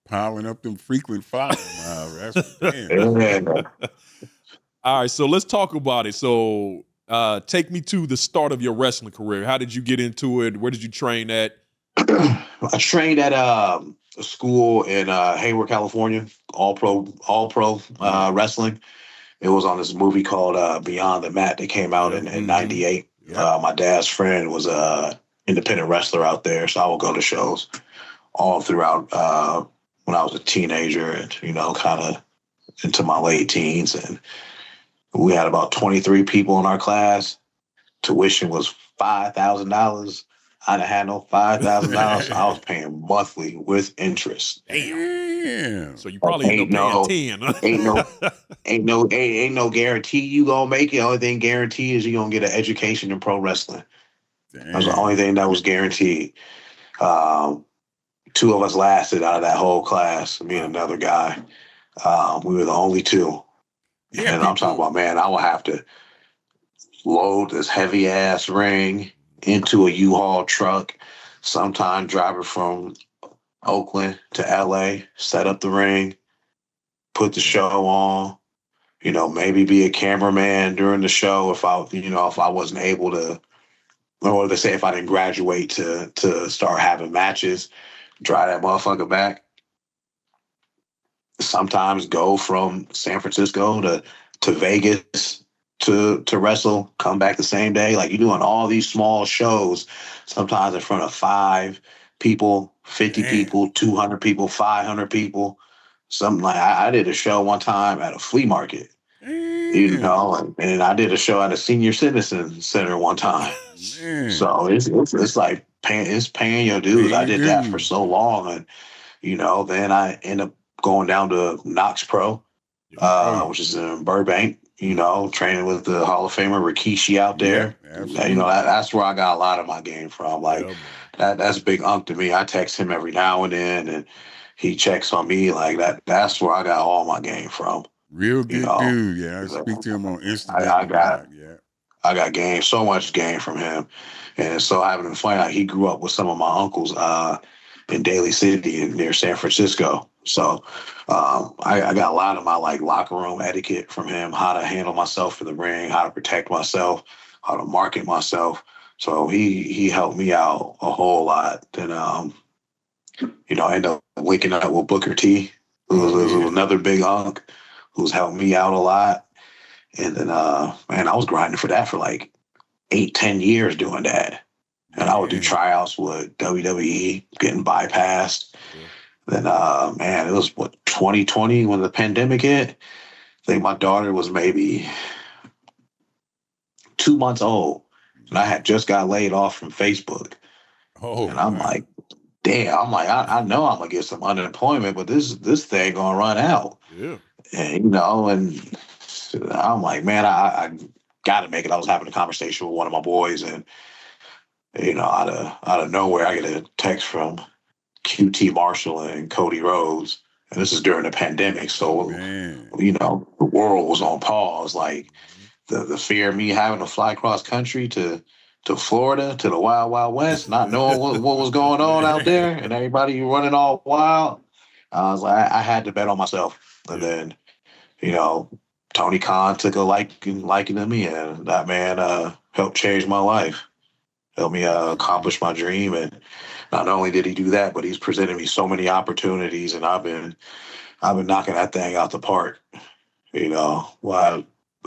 Speaker 3: Piling up them frequent flyer miles. That's damn.
Speaker 2: All right, so let's talk about it. So take me to the start of your wrestling career. How did you get into it? Where did you train at?
Speaker 1: I trained at a school in Hayward, California, all pro wrestling. It was on this movie called Beyond the Mat that came out in 98. Yep. My dad's friend was a independent wrestler out there, so I would go to shows all throughout when I was a teenager and, kind of into my late teens. And we had about 23 people in our class. Tuition was $5,000. I didn't have no $5,000, so I was paying monthly with interest.
Speaker 3: Damn.
Speaker 2: So you probably end up paying 10.
Speaker 1: ain't no guarantee you gonna make it. Only thing guaranteed is you gonna get an education in pro wrestling. Damn. That was the only thing that was guaranteed. 2 of us lasted out of that whole class, me and another guy. We were the only 2. Yeah, and I'm talking about, man, I would have to load this heavy ass ring into a U-Haul truck, sometime driving from Oakland to LA, set up the ring, put the show on, maybe be a cameraman during the show if I wasn't able to, or they say if I didn't graduate to start having matches, drive that motherfucker back. Sometimes go from San Francisco to Vegas to wrestle, come back the same day. Like you're doing all these small shows, sometimes in front of 5 people, 50 people, 200 people, 500 people. Something like I did a show one time at a flea market, and I did a show at a senior citizen center one time. So it's like paying your dues. I did that for so long, and then I end up going down to Knox Pro, which is in Burbank. Training with the Hall of Famer Rikishi out there. That's where I got a lot of my game from. Like that's Big Unk to me. I text him every now and then, and he checks on me like that. That's where I got all my game from.
Speaker 3: Real good dude. Yeah, I speak to him on Instagram.
Speaker 1: I got game, so much game from him, and so having him find out he grew up with some of my uncles in Daly City near San Francisco. So I got a lot of my locker room etiquette from him, how to handle myself in the ring, how to protect myself, how to market myself. So he helped me out a whole lot. Then I ended up linking up with Booker T, who's another big hunk, who's helped me out a lot. And then I was grinding for that for 8-10 years doing that. And I would do tryouts with WWE, getting bypassed. Then, it was 2020 when the pandemic hit. I think my daughter was maybe 2 months old, and I had just got laid off from Facebook. And I'm like, damn. I'm like, I know I'm gonna get some unemployment, but this thing gonna run out.
Speaker 2: Yeah.
Speaker 1: And and I'm like, man, I got to make it. I was having a conversation with one of my boys, and out of nowhere, I get a text from QT Marshall and Cody Rhodes, and this is during the pandemic, so the world was on pause. Like the fear of me having to fly across country to Florida, to the Wild Wild West, not knowing what was going on out there, and everybody running all wild. I was like, I had to bet on myself, and then Tony Khan took a liking to me, and that man helped change my life, helped me accomplish my dream. And not only did he do that, but he's presented me so many opportunities, and I've been knocking that thing out the park.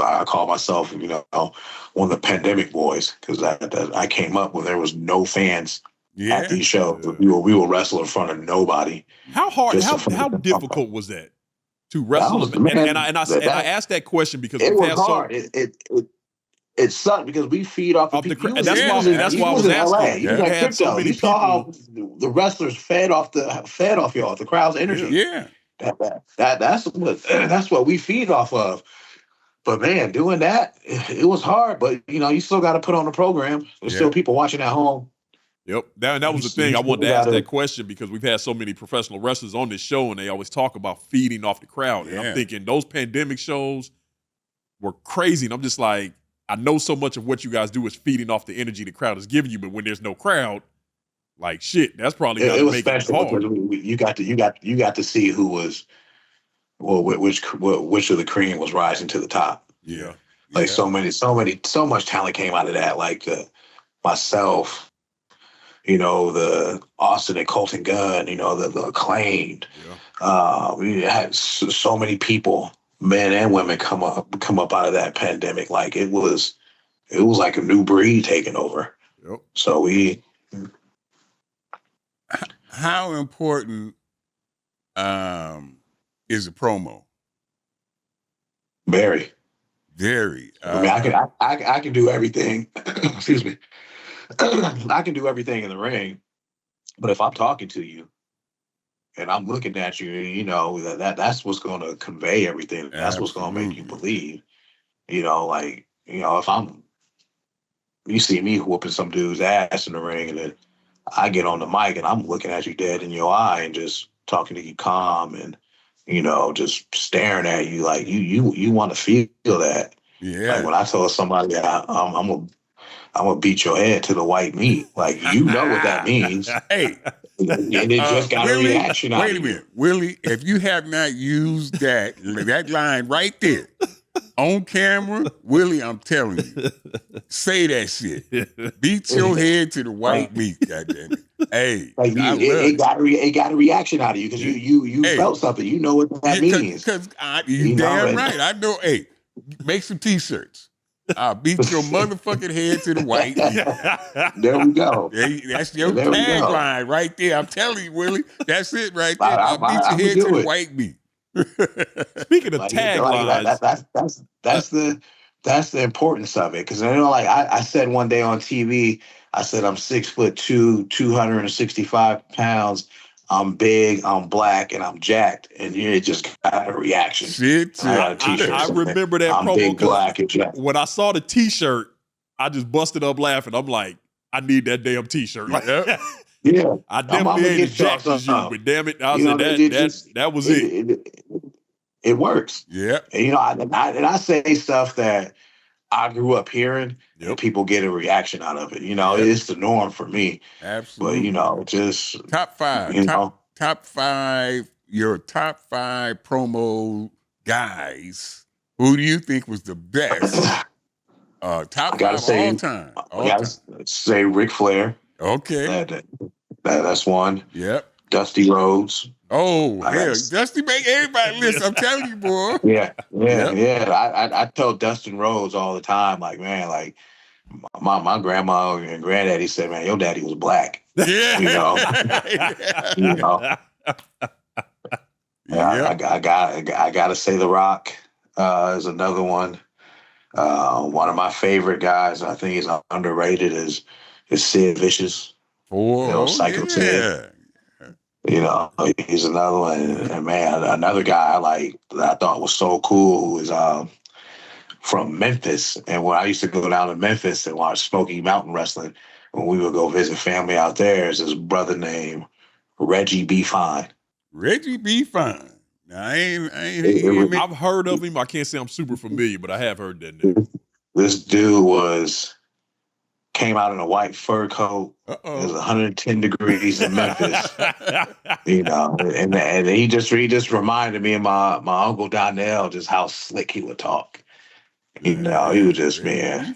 Speaker 1: I call myself, one of the pandemic boys, because I came up when there was no fans at these shows. We will wrestle in front of nobody.
Speaker 2: How hard? How difficult was that to wrestle? And I asked that question because
Speaker 1: it was hard. It sucked because we feed off the people.
Speaker 2: That's why I was asking.
Speaker 1: You had so many people. Saw how the wrestlers fed off y'all, the crowd's energy.
Speaker 3: Yeah.
Speaker 1: That's what we feed off of. But man, doing that, it was hard. But you still got to put on the program. There's still people watching at home.
Speaker 2: Yep, that was the thing. I wanted to ask that question because we've had so many professional wrestlers on this show, and they always talk about feeding off the crowd. And I'm thinking those pandemic shows were crazy. And I'm just like, I know so much of what you guys do is feeding off the energy the crowd is giving you, but when there's no crowd, like shit, that's probably got to make it hard.
Speaker 1: You got to see who was, which of the cream was rising to the top.
Speaker 2: Yeah,
Speaker 1: so much talent came out of that. Like myself, the Austin and Colton Gunn, the Acclaimed. Yeah. We had so many people, men and women, come up out of that pandemic. Like it was like a new breed taking over.
Speaker 2: Yep.
Speaker 1: So
Speaker 3: how important is a promo?
Speaker 1: Very.
Speaker 3: I
Speaker 1: mean, I can do everything. Excuse me. I can do everything in the ring, but if I'm talking to you and I'm looking at you, that's what's going to convey everything. That's what's going to make you believe. If you see me whooping some dude's ass in the ring, and then I get on the mic and I'm looking at you dead in your eye and just talking to you calm and just staring at you like you want to feel that.
Speaker 3: Yeah.
Speaker 1: Like when I tell somebody I'm gonna beat your head to the white meat. Like what that means.
Speaker 3: Hey,
Speaker 1: and it just got
Speaker 3: Willie,
Speaker 1: a reaction out of you.
Speaker 3: Wait a minute, Willie. If you have not used that line right there on camera, Willie, I'm telling you, say that shit. Beat your head to the white meat. Goddamn it. Hey,
Speaker 1: it got a reaction out of you because you felt something. You know what that means.
Speaker 3: Because you damn right. I know. Hey, make some T-shirts. I'll beat your motherfucking head to the white meat.
Speaker 1: There we go.
Speaker 3: That's your tagline right there. I'm telling you, Willie. That's it right there. I'll beat your head to the white meat.
Speaker 2: Speaking of taglines,
Speaker 1: that's the importance of it. Because I said one day on TV, I said I'm 6'2", 265 pounds. I'm big, I'm black, and I'm jacked, and it just got a reaction.
Speaker 3: Shit,
Speaker 2: I remember that
Speaker 1: I'm
Speaker 2: promo.
Speaker 1: Big, black, and jacked.
Speaker 2: When I saw the T-shirt, I just busted up laughing. I'm like, I need that damn T-shirt.
Speaker 1: Yeah,
Speaker 2: I definitely ain't as jacked as you, but damn it, I said that was it.
Speaker 1: It works.
Speaker 3: Yeah,
Speaker 1: and I say stuff that I grew up hearing, and people get a reaction out of it. It's the norm for me.
Speaker 3: Absolutely.
Speaker 1: But just
Speaker 3: top five. Top five. Your top five promo guys. Who do you think was the best? Top five all time.
Speaker 1: I gotta say Ric Flair.
Speaker 3: Okay.
Speaker 1: That's one.
Speaker 3: Yep.
Speaker 1: Dusty Rhodes.
Speaker 3: Oh, hell. Dusty make everybody listen. I'm telling you, boy.
Speaker 1: Yeah. I tell Dustin Rhodes all the time, like, man, like, my grandma and granddaddy said, man, your daddy was black.
Speaker 3: Yeah.
Speaker 1: I gotta say The Rock is another one. One of my favorite guys, I think he's underrated, is Sid Vicious. Psycho Sid. He's another one. And man, another guy I thought was so cool is from Memphis. And when I used to go down to Memphis and watch Smoky Mountain Wrestling, when we would go visit family out there, is this brother named Reggie B. Fine.
Speaker 3: Reggie B. Fine. Now,
Speaker 2: I've heard of him. I can't say I'm super familiar, but I have heard that name.
Speaker 1: This dude came out in a white fur coat. It was 110 degrees in Memphis. And he just reminded me of my Uncle Donnell, just how slick he would talk. He was just, man.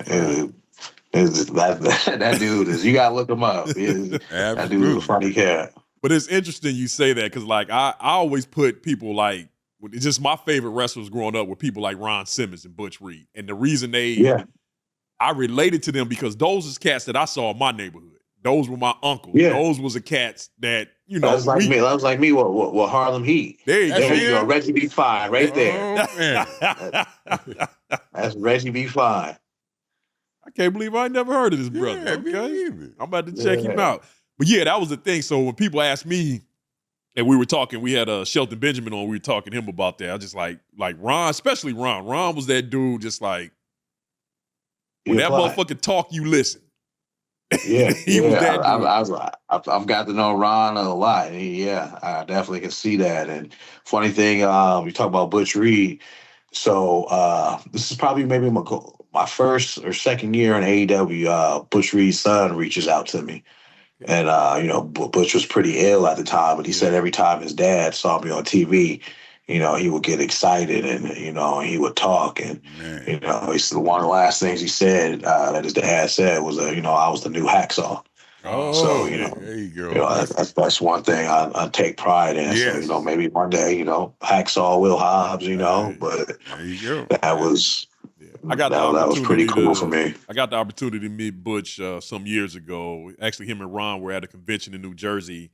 Speaker 1: That dude is, you gotta look him up. That dude is a funny cat.
Speaker 2: But it's interesting you say that, because like I always put people like, it's just my favorite wrestlers growing up were people like Ron Simmons and Butch Reed. And the reason I related to them because those is cats that I saw in my neighborhood. Those were my uncles. Yeah. Those was the cats that, that was like me.
Speaker 1: That was like me with Harlem Heat.
Speaker 2: There you
Speaker 1: go. Reggie B. Fine right there. That's Reggie B. Fine.
Speaker 2: I can't believe I never heard of this brother. Okay. I'm about to check him out. But yeah, that was the thing. So when people asked me, and we were talking, we had Shelton Benjamin on, we were talking to him about that. I just like Ron, especially Ron. Ron was that dude just like, when that motherfucker talk, you listen.
Speaker 1: Yeah.
Speaker 2: He was that dude.
Speaker 1: I've got to know Ron a lot. I definitely can see that. And funny thing, we talk about Butch Reed. So this is probably maybe my first or second year in AEW. Butch Reed's son reaches out to me. And, Butch was pretty ill at the time, but he said every time his dad saw me on TV, he would get excited and, he would talk. And, he said one of the last things he said that his dad said was, I was the new Hacksaw. So,
Speaker 3: there you go.
Speaker 1: That's one thing I take pride in. Yes. So, maybe one day, Hacksaw Will Hobbs, but
Speaker 3: there you go.
Speaker 1: That was...
Speaker 2: that
Speaker 1: was pretty cool for me.
Speaker 2: I got the opportunity to meet Butch some years ago. Actually, him and Ron were at a convention in New Jersey,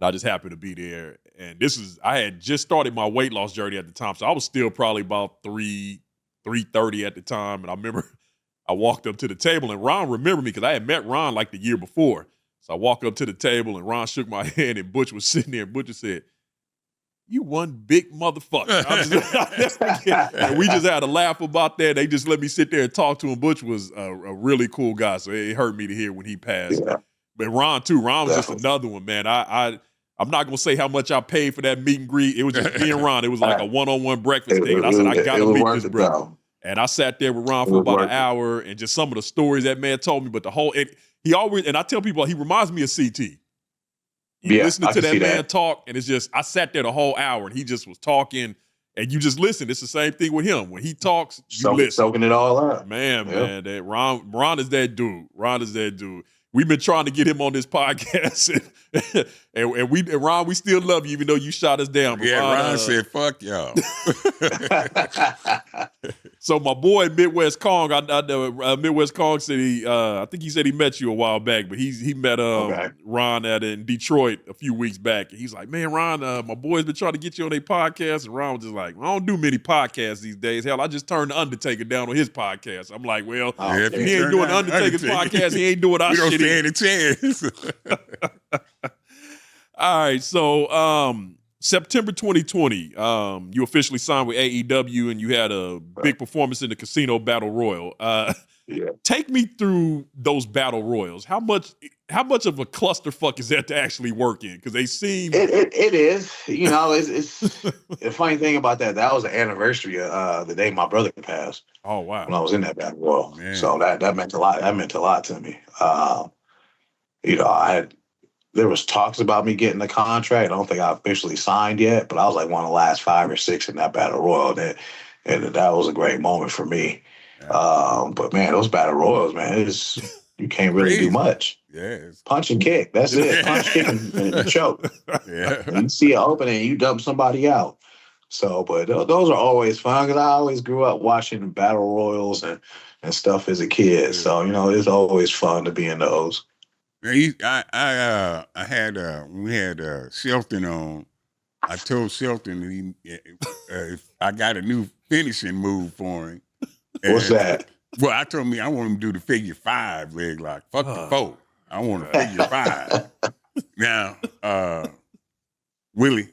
Speaker 2: and I just happened to be there. And I had just started my weight loss journey at the time, so I was still probably about 330 at the time. And I remember I walked up to the table, and Ron remembered me because I had met Ron like the year before. So I walked up to the table, and Ron shook my hand, and Butch was sitting there, and Butch said, "You one big motherfucker." And we just had a laugh about that. They just let me sit there and talk to him. Butch was a really cool guy, so it hurt me to hear when he passed. Yeah. But Ron, too. Ron was just another one, man. I'm not going to say how much I paid for that meet and greet. It was just me and Ron. It was like a one-on-one breakfast thing. And I said, I got to meet this brother. And I sat there with Ron for about an hour, and just some of the stories that man told me. But he always, and I tell people, he reminds me of CT. Listening to that man talk, and it's just, I sat there the whole hour, and he just was talking, and you just listen. It's the same thing with him. When he talks, you listen. Soaking
Speaker 1: it all up.
Speaker 2: Man, that Ron is that dude. Ron is that dude. We've been trying to get him on this podcast, and Ron, we still love you, even though you shot us down.
Speaker 3: But Ron said, "Fuck y'all."
Speaker 2: So my boy Midwest Kong, Midwest Kong said I think he said he met you a while back, but he met Ron in Detroit a few weeks back, and he's like, "Man, Ron, my boy's been trying to get you on their podcast," and Ron was just like, "I don't do many podcasts these days. Hell, I just turned the Undertaker down on his podcast." I'm like, "Well, if he ain't doing Undertaker's podcast, he ain't doing our shit."
Speaker 3: We don't stand a chance.
Speaker 2: All right, so September 2020, you officially signed with AEW, and you had a big performance in the Casino Battle Royal. Take me through those Battle Royals. How much of a clusterfuck is that to actually work in? Because they seem
Speaker 1: it is. It's the funny thing about that was the anniversary of the day my brother passed.
Speaker 2: Oh wow!
Speaker 1: When I was in that Battle Royal, so that meant a lot. That meant a lot to me. There was talks about me getting a contract. I don't think I officially signed yet, but I was like one of the last 5 or 6 in that Battle Royal. And that was a great moment for me. But man, those Battle Royals, man, you can't really do much. Punch and kick. That's it. Punch, kick, and choke. You see an opening, you dump somebody out. So, but those are always fun because I always grew up watching Battle Royals and stuff as a kid. So, it's always fun to be in those.
Speaker 3: We had Shelton on. I told Shelton if I got a new finishing move for him.
Speaker 1: What's that?
Speaker 3: Well, I told him I want him to do the figure 5 leg lock. Fuck the 4. I want a figure 5. Now, Willie,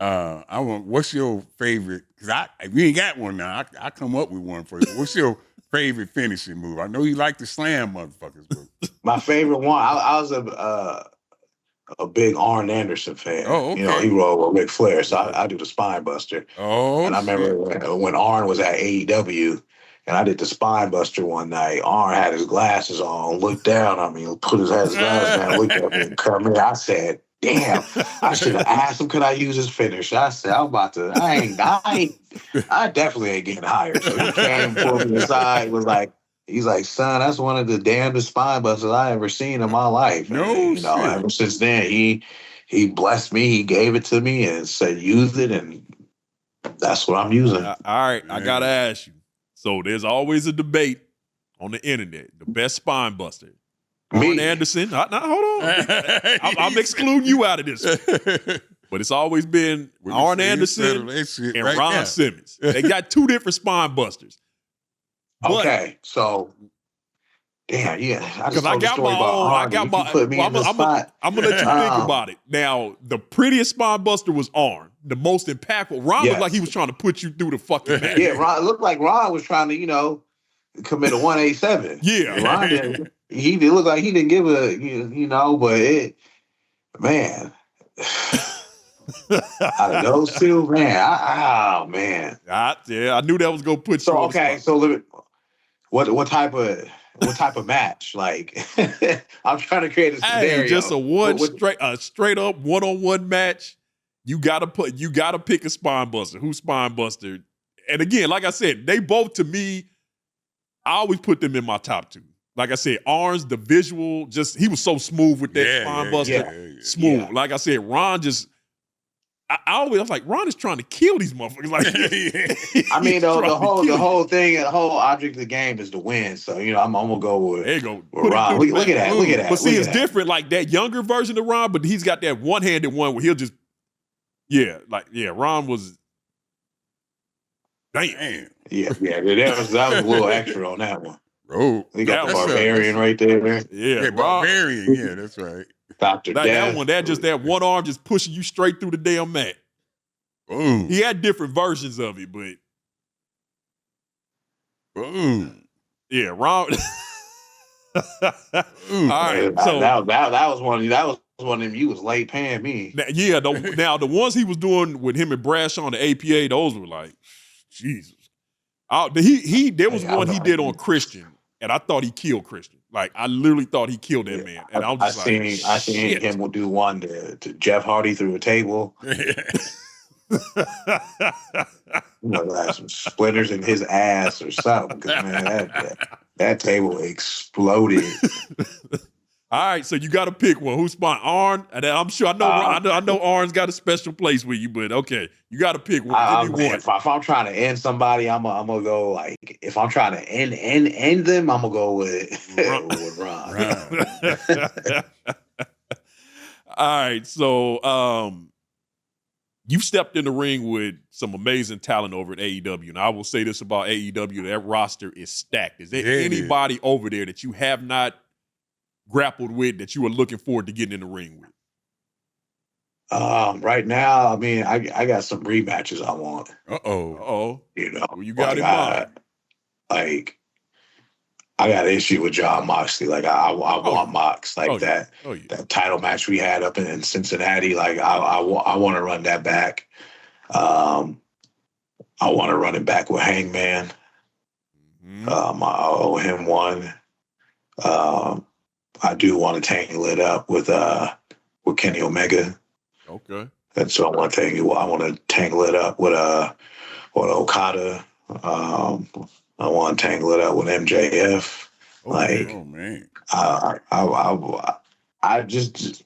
Speaker 3: I want. What's your favorite? Because we ain't got one now. I come up with one for you. But what's your favorite finishing move? I know you like to slam motherfuckers, but
Speaker 1: My favorite one. I was a big Arn Anderson fan.
Speaker 3: Oh, okay.
Speaker 1: You know, he rolled with Ric Flair, so I do the spine buster.
Speaker 3: Oh,
Speaker 1: and I remember when Arn was at AEW, and I did the spine buster one night. Arn had his glasses on, looked down on me, put his glasses down, looked at me, and come in. I said, "Damn, I should have asked him, could I use his finish?" I said, "I'm about to. I definitely ain't getting hired." So he came, pulled me aside, he's like, "Son, that's one of the damnedest spine busters I ever seen in my life."
Speaker 3: No
Speaker 1: shit. Ever since then, he blessed me. He gave it to me and said, "Use it," and that's what I'm using.
Speaker 2: All right, I gotta ask you. So there's always a debate on the internet. The best spine buster. Arn Anderson. Now, hold on. I'm excluding you out of this. But it's always been Arn Anderson and
Speaker 3: right
Speaker 2: Ron
Speaker 3: now.
Speaker 2: Simmons. They got two different spine busters.
Speaker 1: Okay, so damn, yeah.
Speaker 2: Because I got my own. I got my. I'm gonna let you think about it. Now, the prettiest spine buster was Arn. The most impactful. Ron looked like he was trying to put you through the fucking mat.
Speaker 1: Yeah, Ron, it looked like Ron was trying to, commit a 187.
Speaker 2: Yeah.
Speaker 1: Ron didn't. He looked like he didn't give but man. Out of those two, man, man.
Speaker 2: I knew that was gonna put you.
Speaker 1: Okay, so what type of match? Like, I'm trying to create a scenario.
Speaker 2: Just a straight up one-on-one match. You gotta pick a spine buster. Who's spine buster? And again, like I said, they both to me, I always put them in my top two. Like I said, Arn's the visual, he was so smooth with that spine buster. Smooth. Yeah. Like I said, Ron I was like, Ron is trying to kill these motherfuckers. Like,
Speaker 1: I mean, the whole thing, the whole object of the game is to win. So I'm gonna go with.
Speaker 2: There you go.
Speaker 1: With Ron. Look at that.
Speaker 2: But see, it's different. Like that younger version of Ron, but he's got that one-handed one where he'll just, Ron was. Damn.
Speaker 1: Yeah. That was a little extra on that one.
Speaker 3: Bro,
Speaker 1: we got the Barbarian right there.
Speaker 3: Yeah, Barbarian. Yeah, that's right.
Speaker 1: Dr.
Speaker 2: That one, that one arm just pushing you straight through the damn mat.
Speaker 3: Boom.
Speaker 2: He had different versions of it, but
Speaker 3: boom.
Speaker 2: Yeah, Ron. All right,
Speaker 1: so that was one of them. You was late paying me.
Speaker 2: Yeah, now the ones he was doing with him and Bradshaw on the APA, those were like, Jesus. There was one he did on Christian, and I thought he killed Christian. Like, I literally thought he killed that man. And I
Speaker 1: seen him do one to Jeff Hardy through a table. Like some splinters in his ass or something. Because man, that table exploded.
Speaker 2: All right, so you got to pick one. Who's spine? Arn? And I'm sure I know Arn's got a special place with you, but okay, you got to pick one. Give me one.
Speaker 1: If I'm trying to end somebody, I'm gonna go like. If I'm trying to end them, I'm gonna go with Ron.
Speaker 2: All right, so you stepped in the ring with some amazing talent over at AEW, and I will say this about AEW: that roster is stacked. Is there anybody over there that you have not grappled with that you are looking forward to getting in the ring with?
Speaker 1: Right now, I mean, I got some rematches I want.
Speaker 2: Well, you got in mind.
Speaker 1: I got an issue with John Moxley. Like I want Mox that title match we had up in Cincinnati. Like I want to run that back. I want to run it back with Hangman. Mm-hmm. I owe him one. I do want to tangle it up with Kenny Omega.
Speaker 2: Okay.
Speaker 1: That's one thing. I want to tangle it up with Okada. I want to tangle it up with MJF.
Speaker 3: Man.
Speaker 1: I just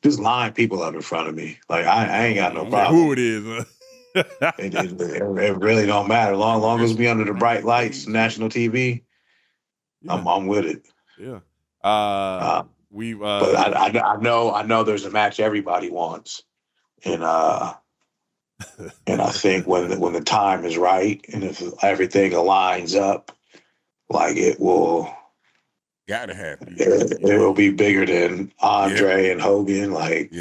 Speaker 1: line people up in front of me. Like I ain't got no problem.
Speaker 2: Who it is?
Speaker 1: It really don't matter. Long as we under the bright lights, national TV, I'm with it.
Speaker 2: Yeah.
Speaker 1: But I know there's a match everybody wants, and I think when the time is right and if everything aligns up, like it will
Speaker 3: Gotta happen.
Speaker 1: It will be bigger than Andre and Hogan. Like,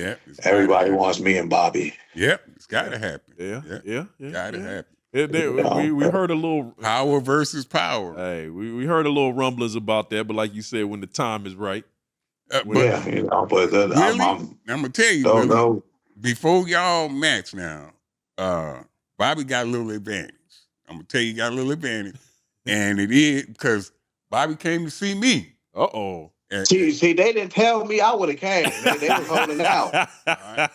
Speaker 1: everybody wants me and Bobby.
Speaker 3: Yep, it's gotta happen.
Speaker 2: Yeah.
Speaker 3: Gotta happen.
Speaker 2: We heard a little
Speaker 3: power versus power.
Speaker 2: Hey, we heard a little rumblings about that, but like you said, when the time is right.
Speaker 1: But I'm
Speaker 3: gonna tell you, Willie, before y'all match now, Bobby got a little advantage. I'm gonna tell you, he got a little advantage, and it is because Bobby came to see me.
Speaker 2: Uh-oh.
Speaker 1: See, they didn't tell me I would have came. They was holding out.
Speaker 3: Right.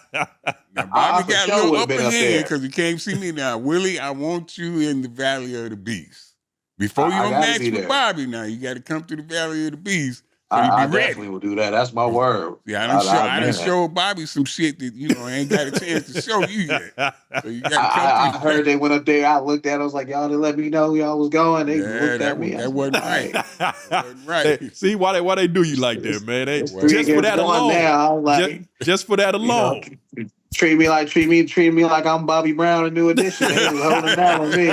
Speaker 3: Now, Bobby got a little upper hand because he came see me. Now, Willie, I want you in the Valley of the Beast. Before you match with Bobby, now you got to come to the Valley of the Beast. So
Speaker 1: I definitely will do that. That's my word.
Speaker 3: Yeah, I done showed Bobby some shit that I ain't got a chance to show you yet. So you got to come
Speaker 1: I heard they went up there. I looked at it. I was like, y'all didn't let me know y'all was going. They looked at me.
Speaker 3: That wasn't right. That wasn't right.
Speaker 2: Hey, see why they do you like that, man? Just for that alone.
Speaker 1: Now, like,
Speaker 2: just for that alone.
Speaker 1: Treat me like I'm Bobby Brown in New Edition. They was holding down on me.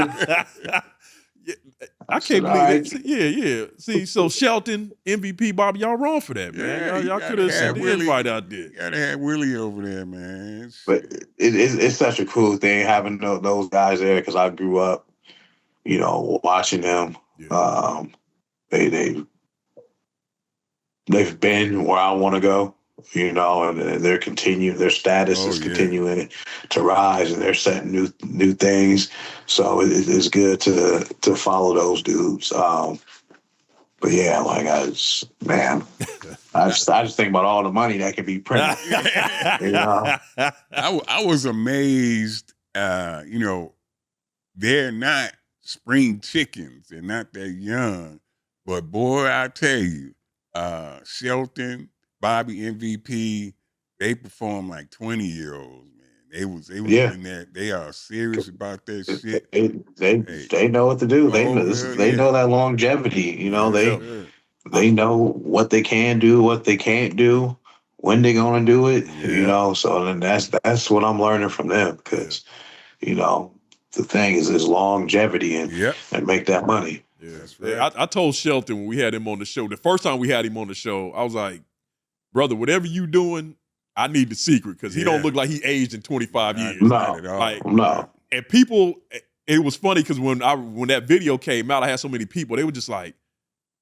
Speaker 2: I can't believe it. Yeah. See, so Shelton, MVP, Bobby, y'all wrong for that, man. Y'all could have sent the invite out there.
Speaker 3: You gotta have Willie over there, man.
Speaker 1: But it's such a cool thing having those guys there because I grew up, watching them. Yeah. They've been where I want to go. And their status is continuing to rise, and they're setting new things. So it's good to follow those dudes. But yeah, like I just think about all the money that can be printed.
Speaker 3: I was amazed. They're not spring chickens. They're not that young, but boy, I tell you, Shelton, Bobby, MVP, they perform like 20-year-olds, man. They was in there. They are serious about that shit.
Speaker 1: They know what to do. They know that longevity. They know what they can do, what they can't do, when they're gonna do it. So then that's what I'm learning from them because the thing is longevity and make that money.
Speaker 2: Yeah, that's right. I told Shelton when we had him on the show, the first time we had him on the show, I was like, brother, whatever you doing, I need the secret because he don't look like he aged in 25 years.
Speaker 1: No.
Speaker 2: And people, it was funny because when that video came out, I had so many people. They were just like,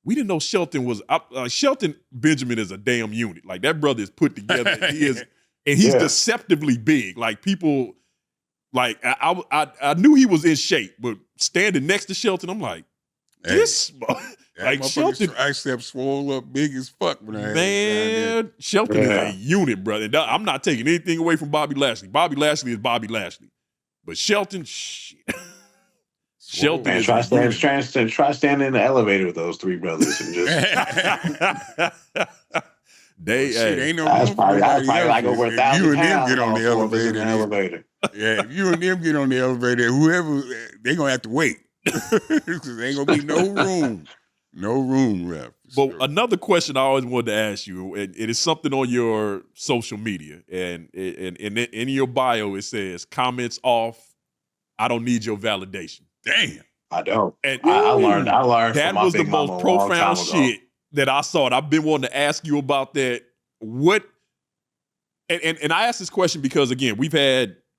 Speaker 2: we didn't know Shelton was Shelton Benjamin is a damn unit. Like that brother is put together. He is, and he's deceptively big. Like people, like I knew he was in shape, but standing next to Shelton, I'm like, this. Like Shelton,
Speaker 3: tricep swole up big as fuck.
Speaker 2: Shelton is a unit, brother. I'm not taking anything away from Bobby Lashley. Bobby Lashley is Bobby Lashley, but Shelton, Shelton.
Speaker 1: Man, try standing in the elevator with those three brothers and just.
Speaker 3: Ain't no
Speaker 1: that's probably like over 1,000
Speaker 3: you and them
Speaker 1: pounds
Speaker 3: get on the elevator. Yeah, if you and them get on the elevator, whoever they gonna have to wait because there ain't gonna be no room. No room left.
Speaker 2: But another question I always wanted to ask you, and it is something on your social media, and in your bio it says, comments off, I don't need your validation.
Speaker 3: Damn.
Speaker 1: I don't. And I learned
Speaker 2: that was the most profound shit that I saw. And I've been wanting to ask you about that. What and I asked this question because again, when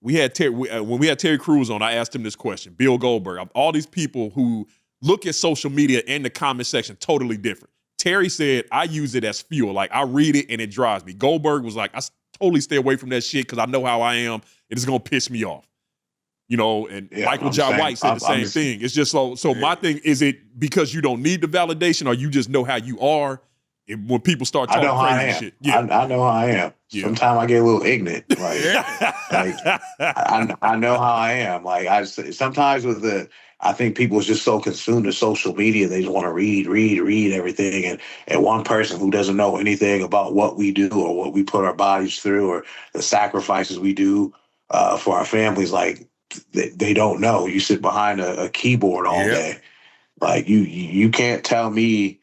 Speaker 2: we had Terry Crews on, I asked him this question. Bill Goldberg, all these people who look at social media and the comment section totally different. Terry said, I use it as fuel. Like, I read it and it drives me. Goldberg was like, I totally stay away from that shit because I know how I am. It's going to piss me off. And Michael J. White said the same thing. It's just so my thing, is it because you don't need the validation or you just know how you are? And when people start talking crazy shit.
Speaker 1: Yeah. I know how I am. Yeah. Sometimes I get a little ignorant. Like, I know how I am. Like, sometimes I think people is just so consumed to social media, they just want to read everything. And one person who doesn't know anything about what we do or what we put our bodies through or the sacrifices we do for our families, like they don't know. You sit behind a keyboard all day. Like you can't tell me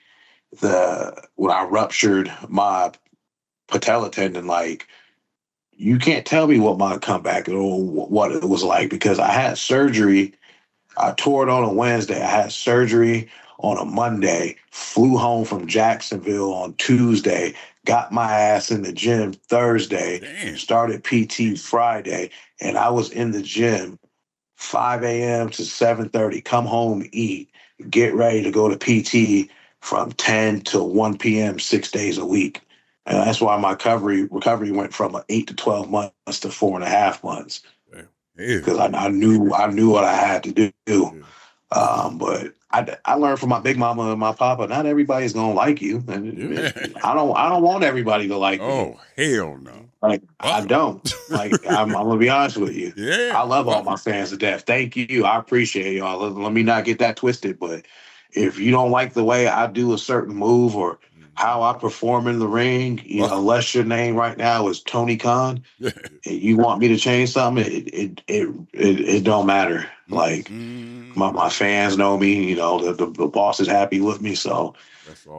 Speaker 1: when I ruptured my patella tendon, like you can't tell me what my comeback or what it was like because I had surgery. I tore it on a Wednesday. I had surgery on a Monday, flew home from Jacksonville on Tuesday, got my ass in the gym Thursday, started PT Friday, and I was in the gym 5 a.m. to 7:30, come home, eat, get ready to go to PT from 10 to 1 p.m. 6 days a week. And that's why my recovery went from 8 to 12 months to 4.5 months. Because I knew what I had to do. But I learned from my big mama and my papa, not everybody's gonna like you. And I don't want everybody to like me.
Speaker 3: Oh, hell no.
Speaker 1: Like, I don't. Like, I'm gonna be honest with you.
Speaker 3: Yeah.
Speaker 1: I love all my fans to death. Thank you. I appreciate y'all. Let me not get that twisted. But if you don't like the way I do a certain move or how I perform in the ring, unless your name right now is Tony Khan, and you want me to change something, it don't matter. Like, my fans know me. The boss is happy with me. So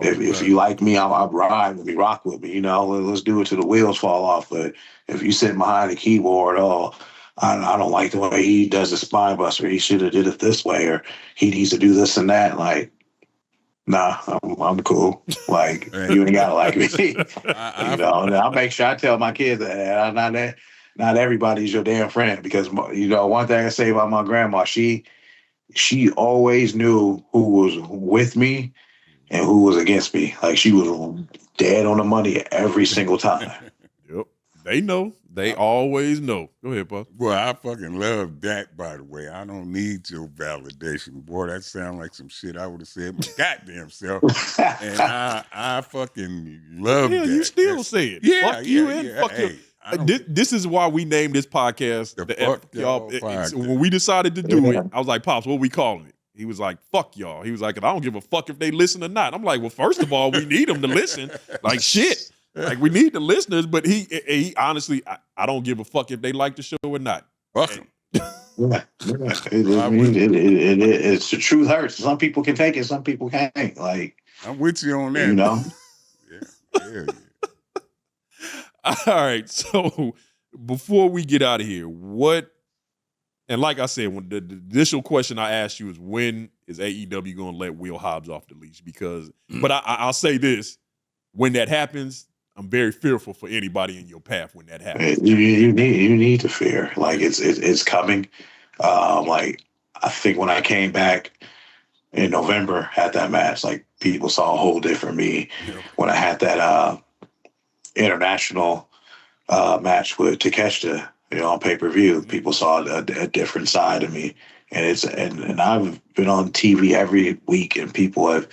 Speaker 1: if you like me, I'll ride with me, rock with me. Let's do it till the wheels fall off. But if you sit behind the keyboard, I don't like the way he does the spine buster. He should have did it this way, or he needs to do this and that. Like, nah, I'm cool. Like, you ain't gotta like me. And I'll make sure I tell my kids that not everybody's your damn friend. Because one thing I say about my grandma, she always knew who was with me and who was against me. Like, she was dead on the money every single time.
Speaker 2: Yep. They know. They always know. Go ahead, Boss.
Speaker 3: Well, I fucking love that, by the way. I don't need your validation. Boy, that sounds like some shit I would have said my goddamn self. And I fucking love that.
Speaker 2: You still say it.
Speaker 3: Yeah,
Speaker 2: fuck you and fuck you. This is why we named this podcast
Speaker 3: the Fuck Y'all Podcast.
Speaker 2: When we decided to do it, I was like, Pops, what we calling it? He was like, fuck y'all. He was like, I don't give a fuck if they listen or not. I'm like, well, first of all, we need them to listen. Like, shit. Like, we need the listeners, but he honestly, I don't give a fuck if they like the show or not.
Speaker 3: Fuck them.
Speaker 1: It's the truth hurts. Some people can take it, some people can't. Like,
Speaker 3: I'm with you on that.
Speaker 2: Yeah. All right. So before we get out of here, and like I said, when the initial question I asked you is, when is AEW going to let Will Hobbs off the leash? But I'll say this: when that happens, I'm very fearful for anybody in your path when that happens.
Speaker 1: You need to fear. Like, it's coming. Like, I think when I came back in November, had that match, like, people saw a whole different me. When I had that international match with Takeshita, on pay-per-view, people saw a different side of me. And I've been on TV every week, and people have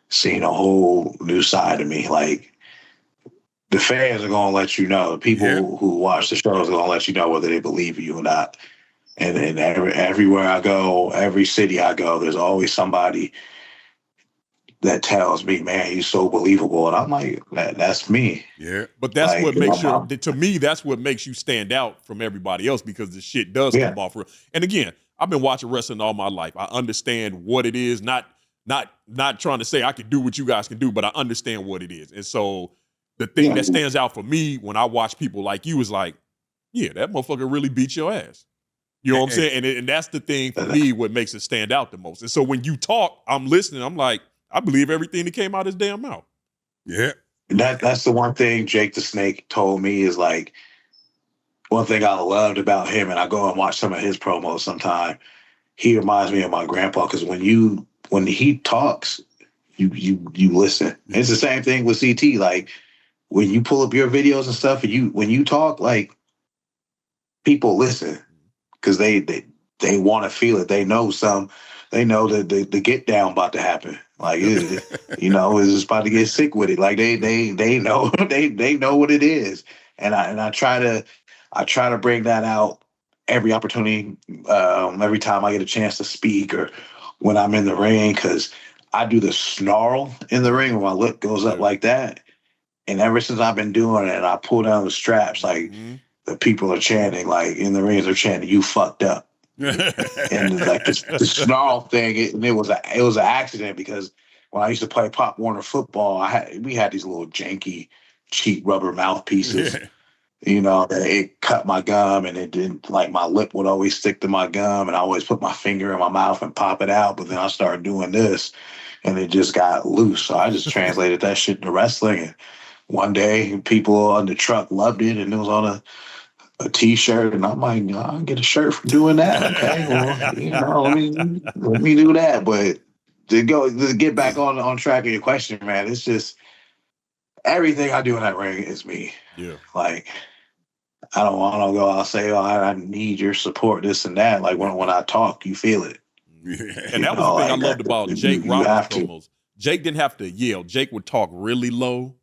Speaker 1: seen a whole new side of me. Like, the fans are going to let you know. The people who watch the shows are going to let you know whether they believe you or not. And everywhere I go, every city I go, there's always somebody that tells me, man, he's so believable. And I'm like, that's me.
Speaker 3: Yeah.
Speaker 2: But that's what makes to me, that's what makes you stand out from everybody else, because the shit does come off real. And again, I've been watching wrestling all my life. I understand what it is, not trying to say I can do what you guys can do, but I understand what it is. And so the thing that stands out for me when I watch people like you is like, yeah, that motherfucker really beat your ass. You know what I'm saying? And that's the thing for me, what makes it stand out the most. And so when you talk, I'm listening. I'm like, I believe everything that came out his damn mouth.
Speaker 3: Yeah.
Speaker 1: That's the one thing Jake the Snake told me is, like, one thing I loved about him, and I go and watch some of his promos sometime. He reminds me of my grandpa, because when he talks, you listen. And it's the same thing with CT. Like, when you pull up your videos and stuff, and when you talk, like, people listen because they want to feel it. They know that the get down about to happen. Like, it's about to get sick with it. Like, they know they know what it is. And I try to bring that out every opportunity, every time I get a chance to speak or when I'm in the ring, because I do the snarl in the ring when my lip goes up like that. And ever since I've been doing it, I pull down the straps, like, the people are chanting, like, in the rings are chanting, "You fucked up." And like the snarl thing, it was an accident, because when I used to play Pop Warner football, we had these little janky, cheap rubber mouthpieces. That it cut my gum, and it didn't, like, my lip would always stick to my gum, and I always put my finger in my mouth and pop it out. But then I started doing this, and it just got loose. So I just translated that shit to wrestling. And one day, people on the truck loved it, and it was on a T-shirt, and I'm like, I'll get a shirt for doing that. Okay, well, let me do that. But to get back on track of your question, man, it's just everything I do in that ring is me.
Speaker 2: Yeah.
Speaker 1: Like, I don't want to go out and say, oh, I need your support, this and that. Like when I talk, you feel it.
Speaker 2: And that was the thing I loved about Jake Roberts promos. Jake didn't have to yell. Jake would talk really low.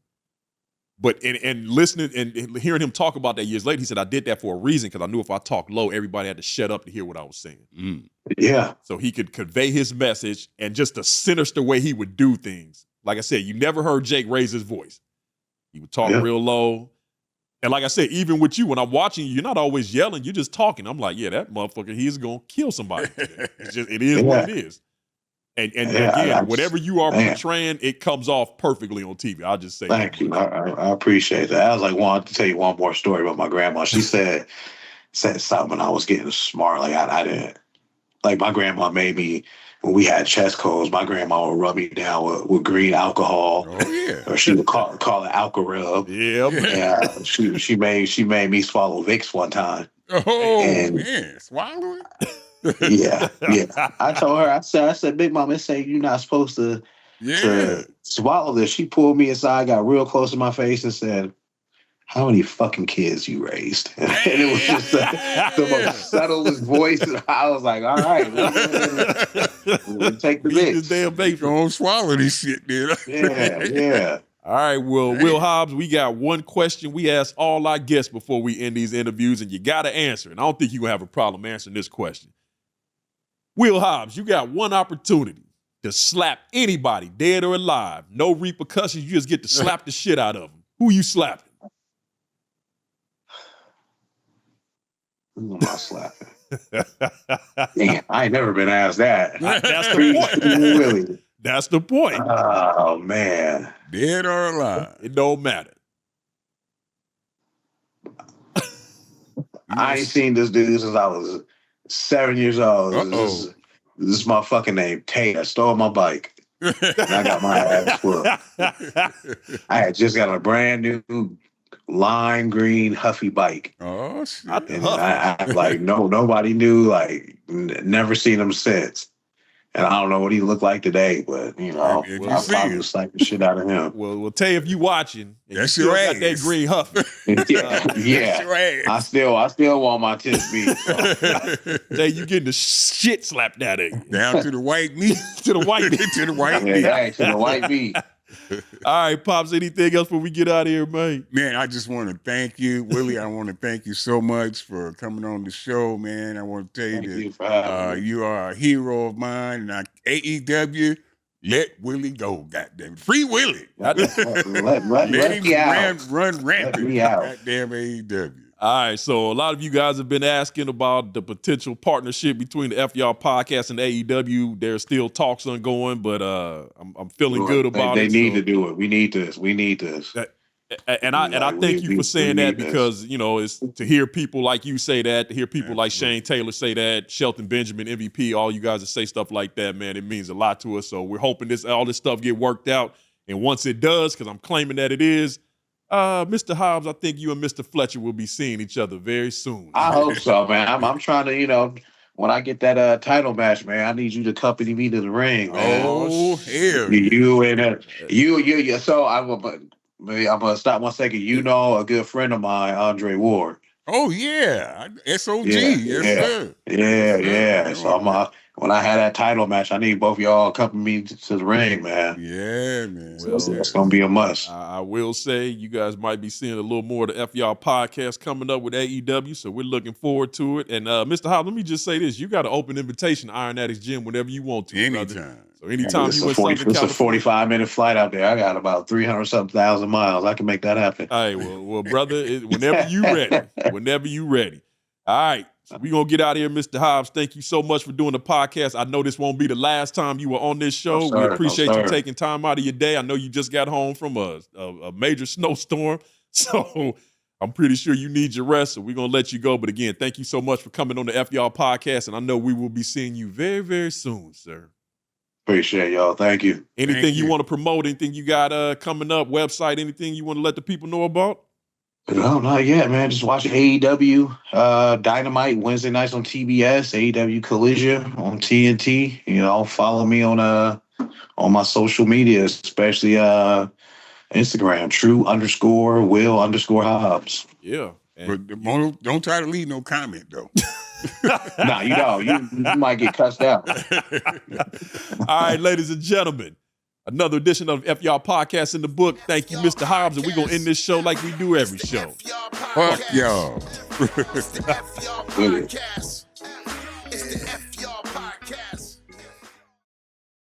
Speaker 2: But and listening and hearing him talk about that years later, he said, I did that for a reason because I knew if I talked low, everybody had to shut up to hear what I was saying.
Speaker 3: Mm.
Speaker 1: Yeah.
Speaker 2: So he could convey his message and just the sinister way he would do things. Like I said, you never heard Jake raise his voice. He would talk real low. And like I said, even with you, when I'm watching you, you're not always yelling. You're just talking. I'm like, yeah, that motherfucker, he's going to kill somebody. It is what it is. And again, whatever you are portraying, it comes off perfectly on TV. I'll just say
Speaker 1: thank you. I appreciate that. I was like, to tell you one more story about my grandma. She said something when I was getting smart. Like I didn't, like my grandma made me, when we had chest colds, my grandma would rub me down with green alcohol.
Speaker 3: Oh yeah.
Speaker 1: Or she would call it alka rub.
Speaker 2: Yeah.
Speaker 1: Yeah. She made me swallow Vicks one time.
Speaker 3: Oh man, swallow it.
Speaker 1: Yeah. I told her, I said, Big Mama, it say you're not supposed to swallow this. She pulled me aside, got real close to my face, and said, how many fucking kids you raised? And it was just the most subtlest voice. And I was like, all right, we'll take the Vicks.
Speaker 2: This damn baby.
Speaker 3: Don't swallow this shit, dude.
Speaker 1: Yeah.
Speaker 2: All right, well, Will Hobbs, we got one question we ask all our guests before we end these interviews, and you got to answer. And I don't think you're going to have a problem answering this question. Will Hobbs, you got one opportunity to slap anybody, dead or alive. No repercussions. You just get to slap the shit out of them. Who you slapping?
Speaker 1: Who am I slapping? Damn, I ain't never been asked that.
Speaker 2: That's the point.
Speaker 1: Really?
Speaker 2: That's the point.
Speaker 1: Oh, man.
Speaker 3: Dead or alive.
Speaker 2: It don't matter.
Speaker 1: I ain't seen this dude since I was 7 years old. This motherfucker named Tate. I stole my bike. And I got my ass whooped. I had just got a brand new lime green Huffy bike.
Speaker 3: Oh shit!
Speaker 1: And I like nobody knew. Like never seen him since. And I don't know what he looked like today, but I'll probably slap the shit out of him.
Speaker 2: Well, we'll tell you if you watching.
Speaker 3: That's your ass.
Speaker 2: Got that green Huffy.
Speaker 1: Yeah. I still want my tits beat. So.
Speaker 2: Say you getting the shit slapped out of you.
Speaker 3: Down to the white meat.
Speaker 2: To the white meat.
Speaker 3: To the white meat.
Speaker 1: Yeah, to the white meat.
Speaker 2: All right, Pops, anything else before we get out of here, man?
Speaker 3: Man, I just want to thank you, Willie. I want to thank you so much for coming on the show, man. I want to tell you that you are a hero of mine. And AEW, let Willie go, goddamn. Free Willie.
Speaker 1: Let him
Speaker 3: run rampant.
Speaker 1: Let me out.
Speaker 3: Goddamn AEW.
Speaker 2: All right, so a lot of you guys have been asking about the potential partnership between the FYR podcast and AEW. There's still talks ongoing, but I'm feeling good about it.
Speaker 1: They need to do it. We need this.
Speaker 2: And I thank you for saying that because it's to hear people like you say that, to hear people like Shane Taylor say that, Shelton Benjamin, MVP, all you guys that say stuff like that, man, it means a lot to us. So we're hoping all this stuff get worked out, and once it does, because I'm claiming that it is. Mr. Hobbs, I think you and Mr. Fletcher will be seeing each other very soon.
Speaker 1: I hope so, man. I'm trying to, when I get that title match, man, I need you to accompany me to the ring, man.
Speaker 3: Oh, hell.
Speaker 1: You and you. So I'm gonna stop 1 second. A good friend of mine, Andre Ward.
Speaker 3: Oh yeah, SOG. Yes, sir.
Speaker 1: Yeah. So when I had that title match, I need both of y'all accompany me to the ring, man.
Speaker 3: Yeah, man.
Speaker 1: Well, it's gonna be a must.
Speaker 2: I will say you guys might be seeing a little more of the FYR podcast coming up with AEW, so we're looking forward to it. And Mr. Hobbs, let me just say this: you got an open invitation to Iron Addicts Gym whenever you want to.
Speaker 3: Anytime.
Speaker 2: Brother. So anytime you want
Speaker 1: it's a 45-minute flight out there. I got about 300-something miles. I can make that happen.
Speaker 2: All right, well, brother, whenever you ready. All right, so we're going to get out of here, Mr. Hobbs. Thank you so much for doing the podcast. I know this won't be the last time you were on this show. We appreciate you taking time out of your day. I know you just got home from a major snowstorm, so I'm pretty sure you need your rest, so we're going to let you go. But again, thank you so much for coming on the FYR podcast, and I know we will be seeing you very, very soon, sir.
Speaker 1: Appreciate y'all. Thank you.
Speaker 2: Anything you want to promote? Anything you got coming up? Website? Anything you want to let the people know about?
Speaker 1: No, not yet, man. Just watch AEW Dynamite Wednesday nights on TBS, AEW Collision on TNT. You know, follow me on my social media, especially Instagram, True_Will Hobbs.
Speaker 2: Yeah.
Speaker 3: But don't try to leave no comment though.
Speaker 1: Nah, you know, you might get cussed out.
Speaker 2: All right, ladies and gentlemen, another edition of F Y'all Podcast in the book. Thank you, Mr. Hobbs, and we're going to end this show like we do every show.
Speaker 3: Fuck y'all.
Speaker 1: Podcast.